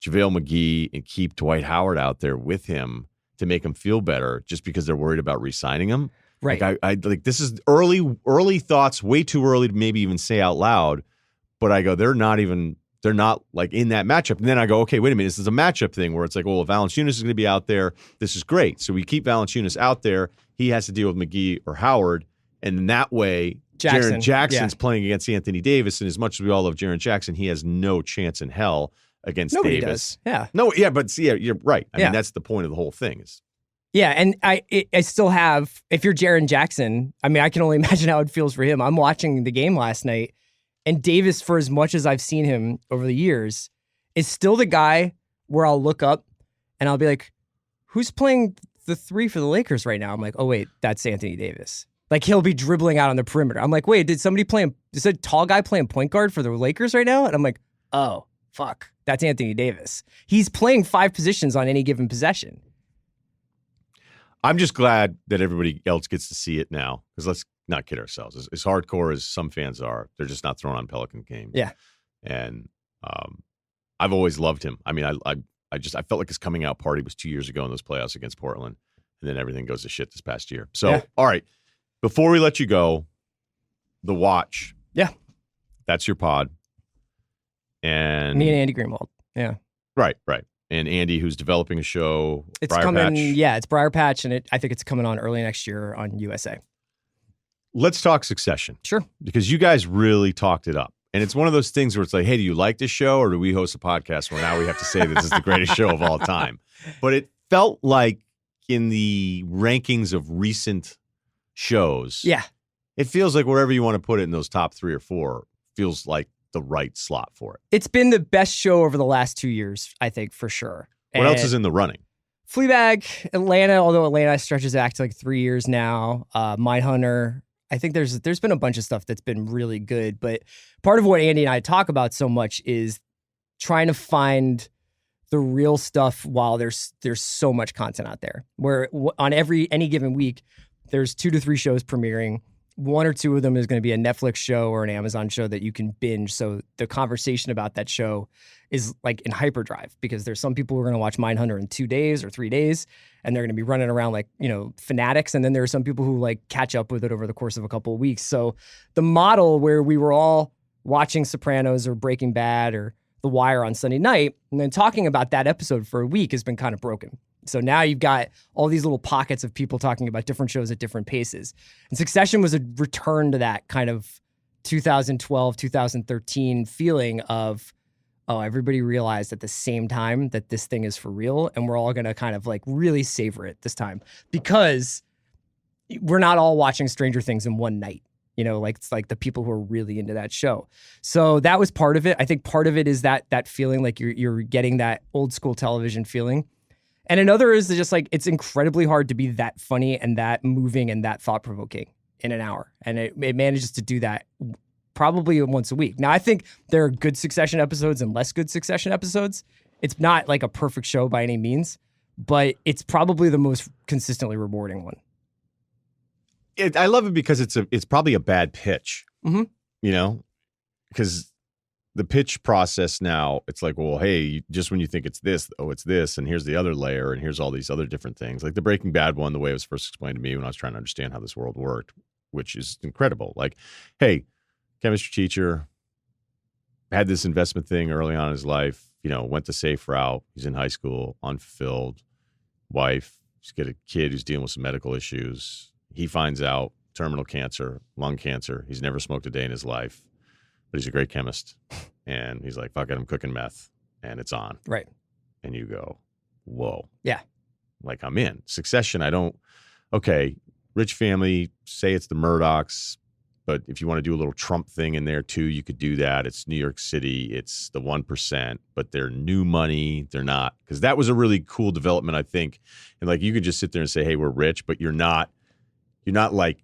JaVale McGee and keep Dwight Howard out there with him to make him feel better just because they're worried about re-signing him? Right. Like, I like, this is early thoughts, way too early to maybe even say out loud. But I go, they're not like in that matchup. And then I go, okay, wait a minute. This is a matchup thing where it's like, well, if Valanciunas is going to be out there, this is great. So we keep Valanciunas out there. He has to deal with McGee or Howard. And in that way, Jaren Jackson's playing against Anthony Davis. And as much as we all love Jaren Jackson, he has no chance in hell against Nobody Davis. Does. Yeah. No, yeah, but yeah, you're right. I mean, that's the point of the whole thing. Yeah, and I still have, if you're Jaren Jackson, I mean, I can only imagine how it feels for him. I'm watching the game last night, and Davis, for as much as I've seen him over the years, is still the guy where I'll look up and I'll be like, who's playing the 3 for the Lakers right now? I'm like, oh, wait, that's Anthony Davis. Like, he'll be dribbling out on the perimeter. I'm like, wait, is a tall guy playing point guard for the Lakers right now? And I'm like, oh, fuck, that's Anthony Davis. He's playing 5 positions on any given possession. I'm just glad that everybody else gets to see it now, because let's not kid ourselves. As hardcore as some fans are, they're just not throwing on Pelican games. Yeah. And I've always loved him. I mean, I felt like his coming out party was 2 years ago in those playoffs against Portland, and then everything goes to shit this past year. So, All right, before we let you go, The Watch. Yeah. That's your pod. And me and Andy Greenwald. Yeah. Right. And Andy, who's developing a show. It's Briar coming. Patch. Yeah, it's Briar Patch, and I think it's coming on early next year on USA. Let's talk Succession. Sure. Because you guys really talked it up. And it's one of those things where it's like, hey, do you like this show, or do we host a podcast where now we have to say this is the greatest show of all time? But it felt like in the rankings of recent shows, it feels like wherever you want to put it in those top 3 or 4 feels like the right slot for it. It's been the best show over the last 2 years, I think, for sure. What else is in the running? Fleabag, Atlanta, although Atlanta stretches back to like 3 years now. Mindhunter. I think there's been a bunch of stuff that's been really good, but part of what Andy and I talk about so much is trying to find the real stuff while there's so much content out there. Where on any given week, there's 2 to 3 shows premiering. 1 or 2 of them is going to be a Netflix show or an Amazon show that you can binge. So the conversation about that show is like in hyperdrive, because there's some people who are going to watch Mindhunter in 2 days or 3 days, and they're going to be running around like, fanatics. And then there are some people who like catch up with it over the course of a couple of weeks. So the model where we were all watching Sopranos or Breaking Bad or The Wire on Sunday night and then talking about that episode for a week has been kind of broken. So now you've got all these little pockets of people talking about different shows at different paces. And Succession was a return to that kind of 2012, 2013 feeling of, oh, everybody realized at the same time that this thing is for real, and we're all going to kind of like really savor it this time, because we're not all watching Stranger Things in one night. It's like the people who are really into that show. So that was part of it. I think part of it is that feeling like you're getting that old school television feeling. And another is just like, it's incredibly hard to be that funny and that moving and that thought-provoking in an hour. And it manages to do that probably once a week. Now, I think there are good Succession episodes and less good Succession episodes. It's not like a perfect show by any means, but it's probably the most consistently rewarding one. I love it because it's probably a bad pitch, because the pitch process now, it's like, well, hey, just when you think it's this, it's this, and here's the other layer, and here's all these other different things. Like the Breaking Bad one, the way it was first explained to me when I was trying to understand how this world worked, which is incredible. Like, hey, chemistry teacher, had this investment thing early on in his life, went the safe route. He's in high school, unfulfilled, wife, he's got a kid who's dealing with some medical issues. He finds out terminal cancer, lung cancer. He's never smoked a day in his life, but he's a great chemist. And he's like, fuck it, I'm cooking meth, and it's on. Right. And you go, whoa. Yeah. like I'm in. Succession, I don't. Okay, rich family, say it's the Murdochs, but if you want to do a little Trump thing in there too, you could do that. It's New York City, it's the 1%, but they're new money. They're not, because that was a really cool development, I think. And like you could just sit there and say, hey, we're rich, but you're not like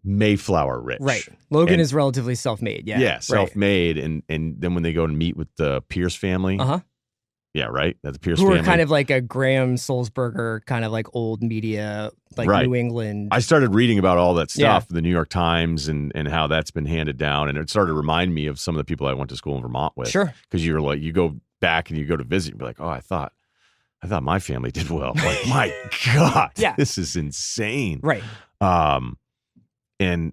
Mayflower rich. Right. Logan is relatively self-made. Yeah. Yeah, self-made. Right. And then when they go and meet with the Pierce family. Uh-huh. Yeah, right. That's the Pierce Who family. are kind of like a Graham Sulzberger, kind of like old media, like New England. I started reading about all that stuff, the New York Times and how that's been handed down. And it started to remind me of some of the people I went to school in Vermont with. Sure. Because you're like, you go back and you go to visit and be like, oh, I thought my family did well. Like, my God, this is insane. Right. And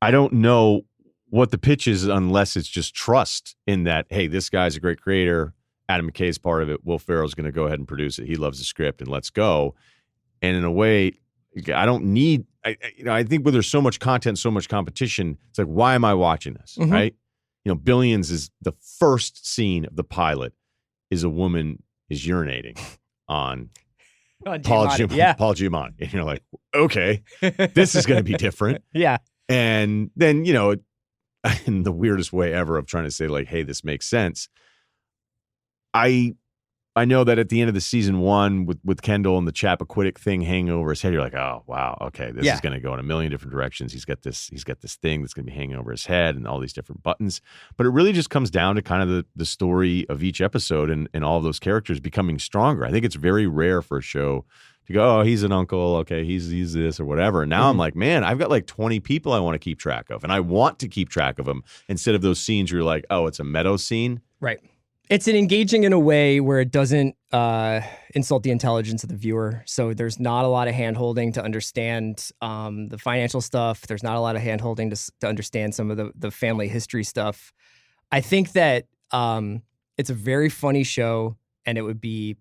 I don't know what the pitch is unless it's just trust in that, hey, this guy's a great creator. Adam McKay's part of it. Will Ferrell's going to go ahead and produce it. He loves the script, and let's go. And in a way, I don't need. I think when there's so much content, so much competition, it's like, why am I watching this? Mm-hmm. Right? Billions is the first scene of the pilot is a woman is urinating on Paul Giamatti, and you're like, okay, this is going to be different. Yeah. And then in the weirdest way ever of trying to say like, hey, this makes sense. I know that at the end of the season 1 with Kendall and the Chappaquiddick thing hanging over his head, you're like, oh wow, okay, this is going to go in a million different directions. He's got this thing that's going to be hanging over his head and all these different buttons. But it really just comes down to kind of the story of each episode and all of those characters becoming stronger. I think it's very rare for a show to go, oh, he's an uncle, okay, he's this or whatever. And now I'm like, man, I've got like 20 people I want to keep track of, and I want to keep track of them instead of those scenes where you're like, oh, it's a Meadow scene, right? It's engaging in a way where it doesn't insult the intelligence of the viewer. So there's not a lot of hand-holding to understand the financial stuff. There's not a lot of hand-holding to understand some of the family history stuff. I think that it's a very funny show, and it would be,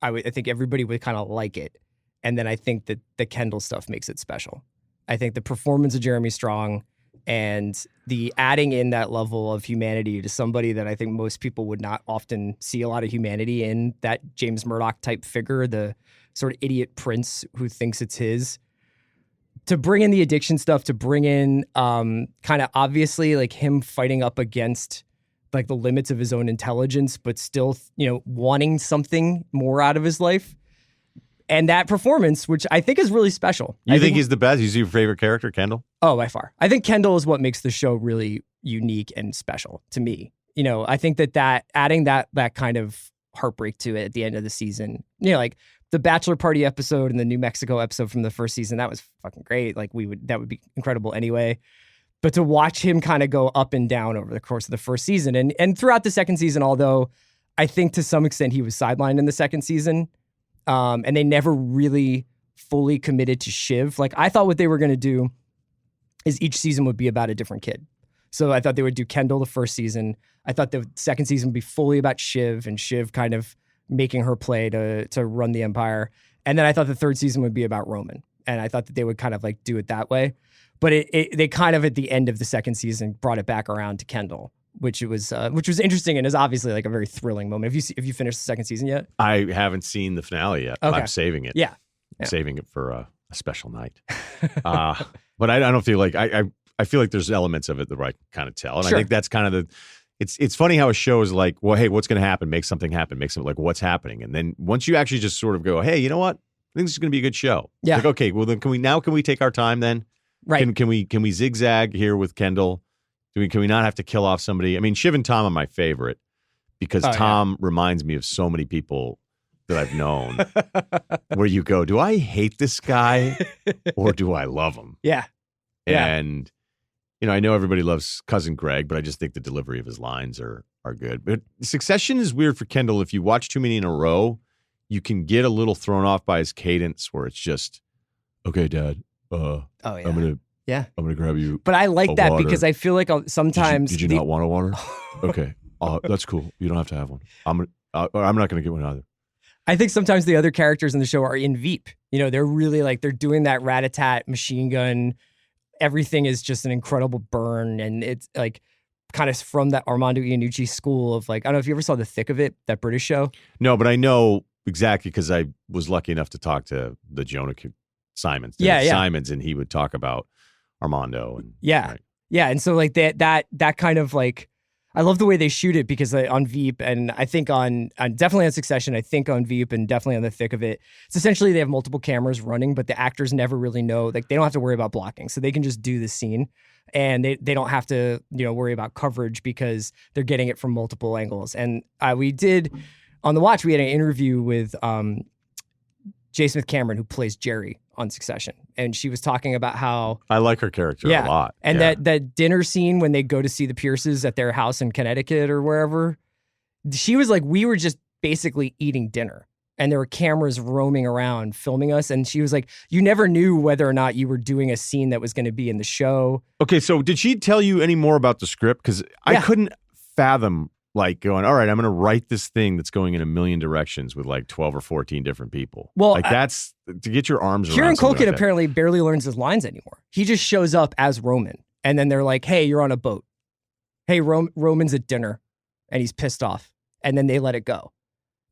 I think everybody would kind of like it. And then I think that the Kendall stuff makes it special. I think the performance of Jeremy Strong and the adding in that level of humanity to somebody that I think most people would not often see a lot of humanity in, that James Murdoch type figure, the sort of idiot prince who thinks it's his. To bring in the addiction stuff, to bring in kind of obviously like him fighting up against like the limits of his own intelligence, but still, wanting something more out of his life. And that performance, which I think is really special. You think he's the best? He's your favorite character, Kendall? Oh, by far. I think Kendall is what makes the show really unique and special to me. I think that adding that kind of heartbreak to it at the end of the season, like the bachelor party episode and the New Mexico episode from the first season, that was fucking great. Like that would be incredible anyway. But to watch him kind of go up and down over the course of the first season and throughout the second season, although I think to some extent he was sidelined in the second season, and they never really fully committed to Shiv. Like, I thought what they were going to do is each season would be about a different kid. So I thought they would do Kendall the first season. I thought the second season would be fully about Shiv and Shiv kind of making her play to run the empire. And then I thought the third season would be about Roman. And I thought that they would kind of like do it that way. But they kind of at the end of the second season brought it back around to Kendall, which was interesting and is obviously like a very thrilling moment. Have you finished the second season yet? I haven't seen the finale yet. Okay. I'm saving it. Yeah. I'm saving it for a special night. But I don't feel like I feel like there's elements of it that I kind of tell, and sure. I think that's kind of it's funny how a show is like, well, hey, what's going to happen? Make something happen. Make something like what's happening, and then once you actually just sort of go, hey, you know what? I think this is going to be a good show. Yeah. It's like, okay, well then can we take our time then? Right. Can we zigzag here with Kendall? Can we not have to kill off somebody? I mean, Shiv and Tom are my favorite because Tom reminds me of so many people that I've known where you go, do I hate this guy or do I love him? Yeah. And, I know everybody loves Cousin Greg, but I just think the delivery of his lines are good. But Succession is weird for Kendall. If you watch too many in a row, you can get a little thrown off by his cadence where it's just, okay, Dad, I'm going to grab you. But I like that water. Because I feel like sometimes. Did you not want a water? Okay. That's cool. You don't have to have one. I'm not going to get one either. I think sometimes the other characters in the show are in Veep. They're really like, they're doing that rat-a-tat machine gun. Everything is just an incredible burn. And it's like kind of from that Armando Iannucci school of like, I don't know if you ever saw The Thick of It, that British show. No, but I know exactly, because I was lucky enough to talk to the Jonah Simons, Simons, and he would talk about Armando. And, yeah. And so like that kind of like, I love the way they shoot it because on Veep, and I think on definitely on Succession, I think on Veep and definitely on the thick of it, it's essentially they have multiple cameras running, but the actors never really know, like they don't have to worry about blocking. So they can just do the scene and they don't have to, worry about coverage because they're getting it from multiple angles. And we did, on the watch, we had an interview with J. Smith Cameron, who plays Jerry on Succession. And she was talking about how... I like her character a lot. And that dinner scene when they go to see the Pierces at their house in Connecticut or wherever, she was like, we were just basically eating dinner. And there were cameras roaming around filming us. And she was like, you never knew whether or not you were doing a scene that was going to be in the show. Okay, so did she tell you any more about the script? Because I couldn't fathom... like going, all right, I'm going to write this thing that's going in a million directions with like 12 or 14 different people. Well, like that's to get your arms around. Kieran Culkin like apparently barely learns his lines anymore. He just shows up as Roman. And then they're like, hey, you're on a boat. Hey, Roman's at dinner and he's pissed off. And then they let it go.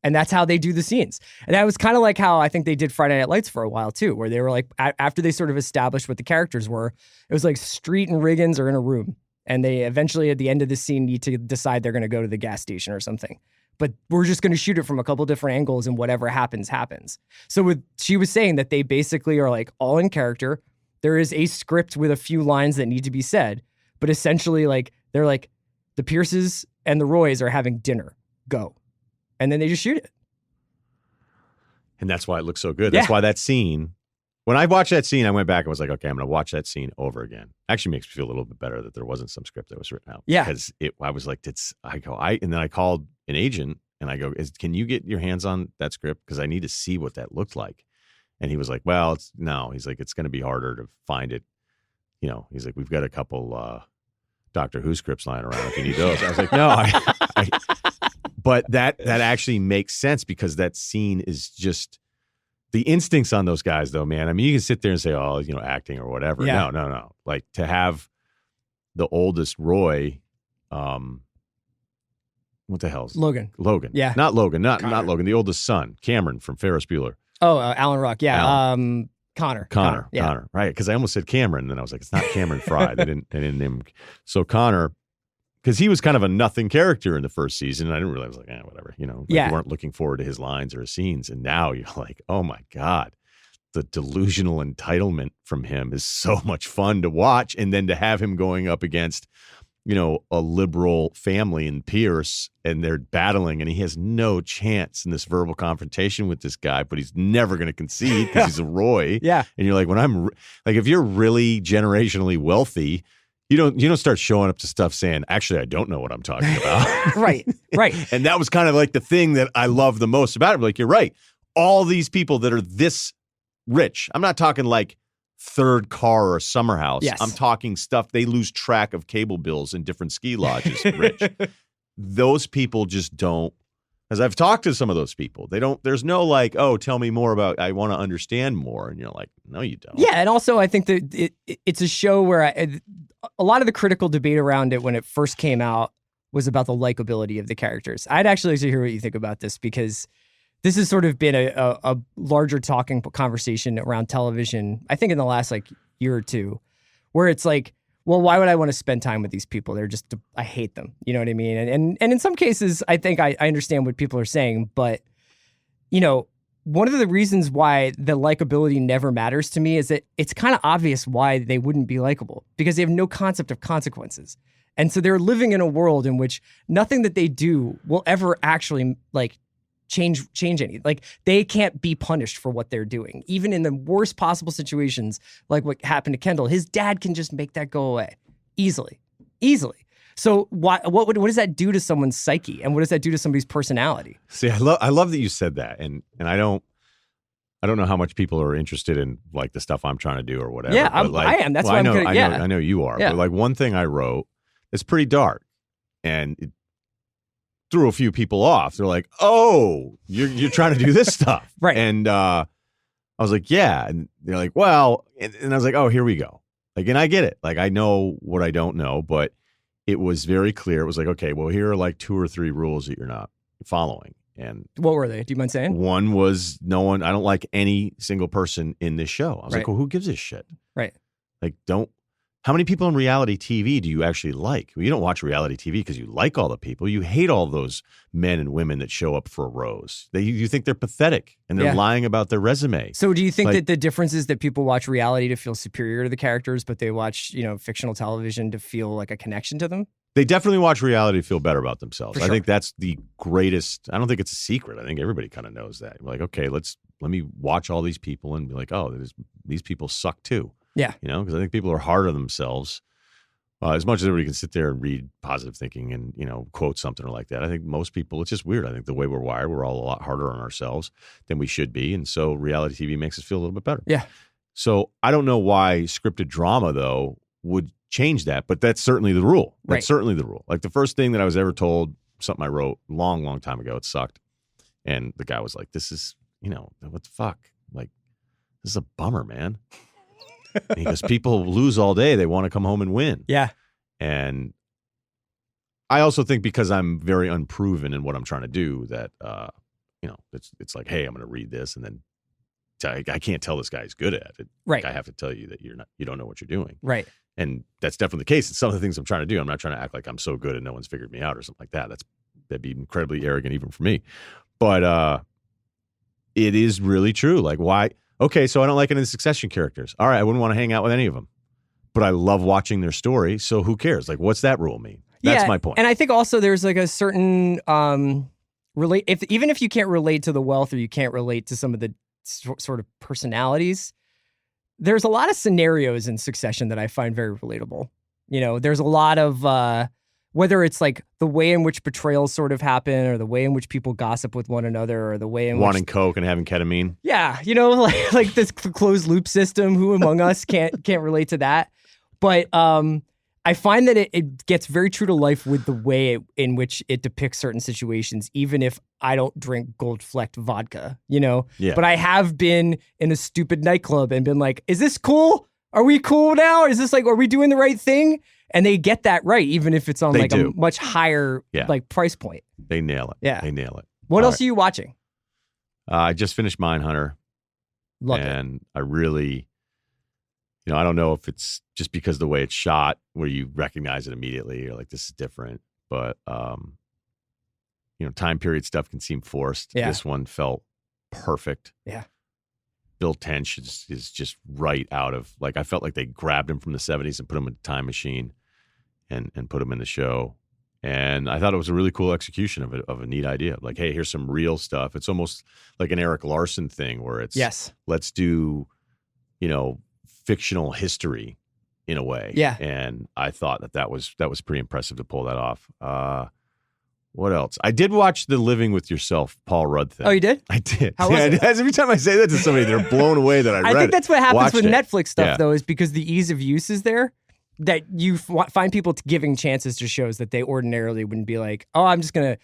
And that's how they do the scenes. And that was kind of like how I think they did Friday Night Lights for a while too, where they were like, after they sort of established what the characters were, it was like Street and Riggins are in a room. And they eventually, at the end of the scene, need to decide they're going to go to the gas station or something. But we're just going to shoot it from a couple different angles, and whatever happens, happens. So she was saying that they basically are like all in character. There is a script with a few lines that need to be said, but essentially, like they're like the Pierces and the Roys are having dinner. Go, and then they just shoot it. And that's why it looks so good. That's why that scene. When I watched that scene, I went back and was like, okay, I'm going to watch that scene over again. Actually makes me feel a little bit better that there wasn't some script that was written out. Yeah. Because I was like, and then I called an agent and I go, can you get your hands on that script? Because I need to see what that looked like. And he was like, well, he's like, it's going to be harder to find it. He's like, we've got a couple Doctor Who scripts lying around if you need those. I was like, no, but that actually makes sense because that scene is just, the instincts on those guys, though, man. I mean, you can sit there and say, oh, acting or whatever. Yeah. No. Like to have the oldest Roy, what the hell's Logan? Yeah, not Logan, not Logan. The oldest son, Cameron from Ferris Bueller. Oh, Alan Ruck. Yeah, Alan. Connor. Yeah. Connor. Right? Because I almost said Cameron, and then I was like, it's not Cameron Fry. They didn't name him. So Connor. Because he was kind of a nothing character in the first season. And I didn't realize, whatever, you weren't looking forward to his lines or his scenes. And now you're like, oh my God, the delusional entitlement from him is so much fun to watch. And then to have him going up against, a liberal family in Pierce and they're battling and he has no chance in this verbal confrontation with this guy, but he's never going to concede because he's a Roy. Yeah. And you're like, if you're really generationally wealthy, You don't start showing up to stuff saying, actually, I don't know what I'm talking about. Right. And that was kind of like the thing that I love the most about it. Like, you're right. All these people that are this rich, I'm not talking like third car or summer house. Yes. I'm talking stuff. They lose track of cable bills in different ski lodges, rich. Those people just don't, as I've talked to some of those people, there's no like, oh, tell me more about, I want to understand more. And you're like, no, you don't. Yeah. And also I think that it's a show where a lot of the critical debate around it when it first came out was about the likability of the characters. I'd actually like to hear what you think about this because this has sort of been a larger talking conversation around television, I think in the last year or two, where it's like, well, why would I want to spend time with these people? I hate them. You know what I mean? And in some cases, I think I understand what people are saying, but one of the reasons why the likability never matters to me is that it's kind of obvious why they wouldn't be likable because they have no concept of consequences. And so they're living in a world in which nothing that they do will ever actually change any. Like they can't be punished for what they're doing. Even in the worst possible situations, like what happened to Kendall, his dad can just make that go away easily. So what does that do to someone's psyche, and what does that do to somebody's personality? See, I love that you said that, and I don't know how much people are interested in like the stuff I'm trying to do or whatever. Yeah, I am. That's why I'm good. I know you are. Yeah. But like one thing I wrote is pretty dark, and it threw a few people off. They're like, "Oh, you're trying to do this stuff, right?" And I was like, "Yeah," and they're like, "Well," and I was like, "Oh, here we go." Like, and I get it. Like, I know what I don't know, but it was very clear. It was like, okay, well, here are like 2 or 3 rules that you're not following. And What were they? Do you mind saying? one was I don't like any single person in this show. I was like, well, who gives a shit? Right. Like, how many people on reality TV do you actually like? Well, you don't watch reality TV because you like all the people. You hate all those men and women that show up for a rose. You think they're pathetic and they're lying about their resume. So do you think that the difference is that people watch reality to feel superior to the characters, but they watch, fictional television to feel like a connection to them? They definitely watch reality to feel better about themselves. For I sure. think that's the greatest. I don't think it's a secret. I think everybody kind of knows that. You're like, okay, let me watch all these people and be like, oh, these people suck too. Yeah. Because I think people are hard on themselves. As much as everybody can sit there and read positive thinking and, quote something or like that, I think most people, it's just weird. I think the way we're wired, we're all a lot harder on ourselves than we should be. And so reality TV makes us feel a little bit better. Yeah. So I don't know why scripted drama, though, would change that, but that's certainly the rule. That's certainly the rule. Like the first thing that I was ever told, something I wrote long, long time ago, it sucked. And the guy was like, this is, what the fuck? Like, this is a bummer, man. And he goes, people lose all day. They want to come home and win. Yeah. And I also think because I'm very unproven in what I'm trying to do that, it's like, hey, I'm going to read this and then I can't tell this guy he's good at it. Right. Like, I have to tell you that you don't know what you're doing. Right. And that's definitely the case. It's some of the things I'm trying to do. I'm not trying to act like I'm so good and no one's figured me out or something like that. That'd be incredibly arrogant even for me. But it is really true. Like, why? Okay, so I don't like any of the Succession characters. All right, I wouldn't want to hang out with any of them. But I love watching their story, so who cares? Like, what's that rule mean? That's my point. And I think also there's like a certain even if you can't relate to the wealth or you can't relate to some of the sort of personalities, there's a lot of scenarios in Succession that I find very relatable. There's a lot of whether it's like the way in which betrayals sort of happen or the way in which people gossip with one another or the way in wanting coke and having ketamine. Yeah, like this closed loop system. Who among us can't relate to that? But I find that it gets very true to life with the way in which it depicts certain situations, even if I don't drink gold-flecked vodka, Yeah. But I have been in a stupid nightclub and been like, is this cool? Are we cool now? Is this like, are we doing the right thing? And they get that right, even if it's on a much higher like price point. They nail it. Yeah. They nail it. What else are you watching? I just finished Mindhunter. Love it. And I really... I don't know if it's just because the way it's shot where you recognize it immediately. You're like, this is different. But, time period stuff can seem forced. Yeah. This one felt perfect. Yeah. Bill Tench is just right out of, like, I felt like they grabbed him from the 70s and put him in a time machine and put him in the show. And I thought it was a really cool execution of a neat idea. Like, hey, here's some real stuff. It's almost like an Eric Larson thing where it's, let's do, fictional history in a way. Yeah. And I thought that was pretty impressive to pull that off. What else? I did watch the Living with Yourself Paul Rudd thing. Oh, you did? I did. How was it? Every time I say that to somebody, they're blown away that I read it. I think that's what happens with Watched it. Netflix stuff, though, is because the ease of use is there, that you find people giving chances to shows that they ordinarily wouldn't be like, oh, I'm gonna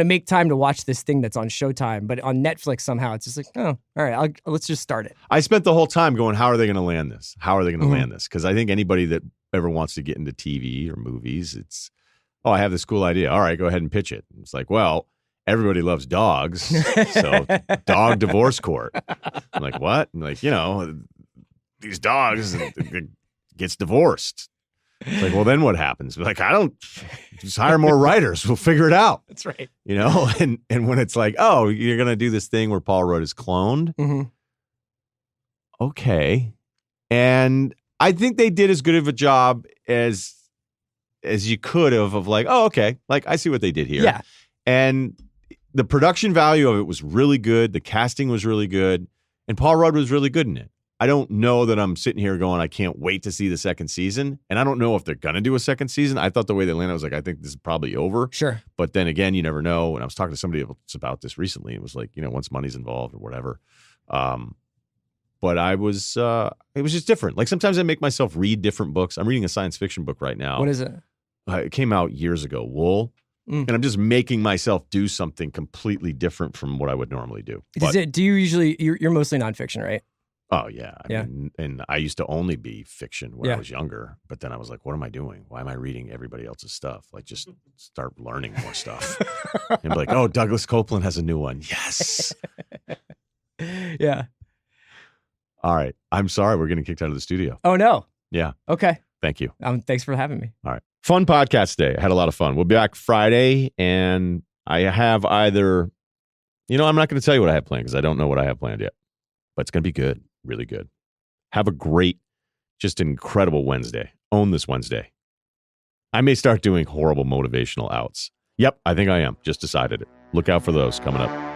make time to watch this thing that's on Showtime. But on Netflix, somehow it's just like, oh, all right, let's just start it. I spent the whole time going, how are they going to land this? How are they going to land this? Because I think anybody that ever wants to get into TV or movies, it's, oh, I have this cool idea. All right, go ahead and pitch it. It's like, well, everybody loves dogs, so dog divorce court. I'm like, what? I'm like, these dogs gets divorced. It's like, well, then what happens? Like, just hire more writers. We'll figure it out. That's right. And when it's like, oh, you're going to do this thing where Paul Rudd is cloned. Mm-hmm. Okay. And I think they did as good of a job as you could have of like, oh, okay. Like, I see what they did here. Yeah. And the production value of it was really good. The casting was really good. And Paul Rudd was really good in it. I don't know that I'm sitting here going, I can't wait to see the second season. And I don't know if they're going to do a second season. I thought the way they landed, I was like, I think this is probably over. Sure. But then again, you never know. And I was talking to somebody about this recently. It was like, once money's involved or whatever. But it was just different. Like sometimes I make myself read different books. I'm reading a science fiction book right now. What is it? It came out years ago, Wool. And I'm just making myself do something completely different from what I would normally do. Do you usually, you're mostly nonfiction, right? Oh, yeah. I Yeah. mean, and I used to only be fiction when Yeah. I was younger, but then I was like, what am I doing? Why am I reading everybody else's stuff? Like, just start learning more stuff. And be like, oh, Douglas Copeland has a new one. Yes. Yeah. All right. I'm sorry. We're getting kicked out of the studio. Oh, no. Yeah. Okay. Thank you. Thanks for having me. All right. Fun podcast day. I had a lot of fun. We'll be back Friday, and I have either, I'm not going to tell you what I have planned because I don't know what I have planned yet, but it's going to be good. Really good. Have a great, just incredible Wednesday. Own this Wednesday. I may start doing horrible motivational outs. Yep, I think I am. Just decided it. Look out for those coming up.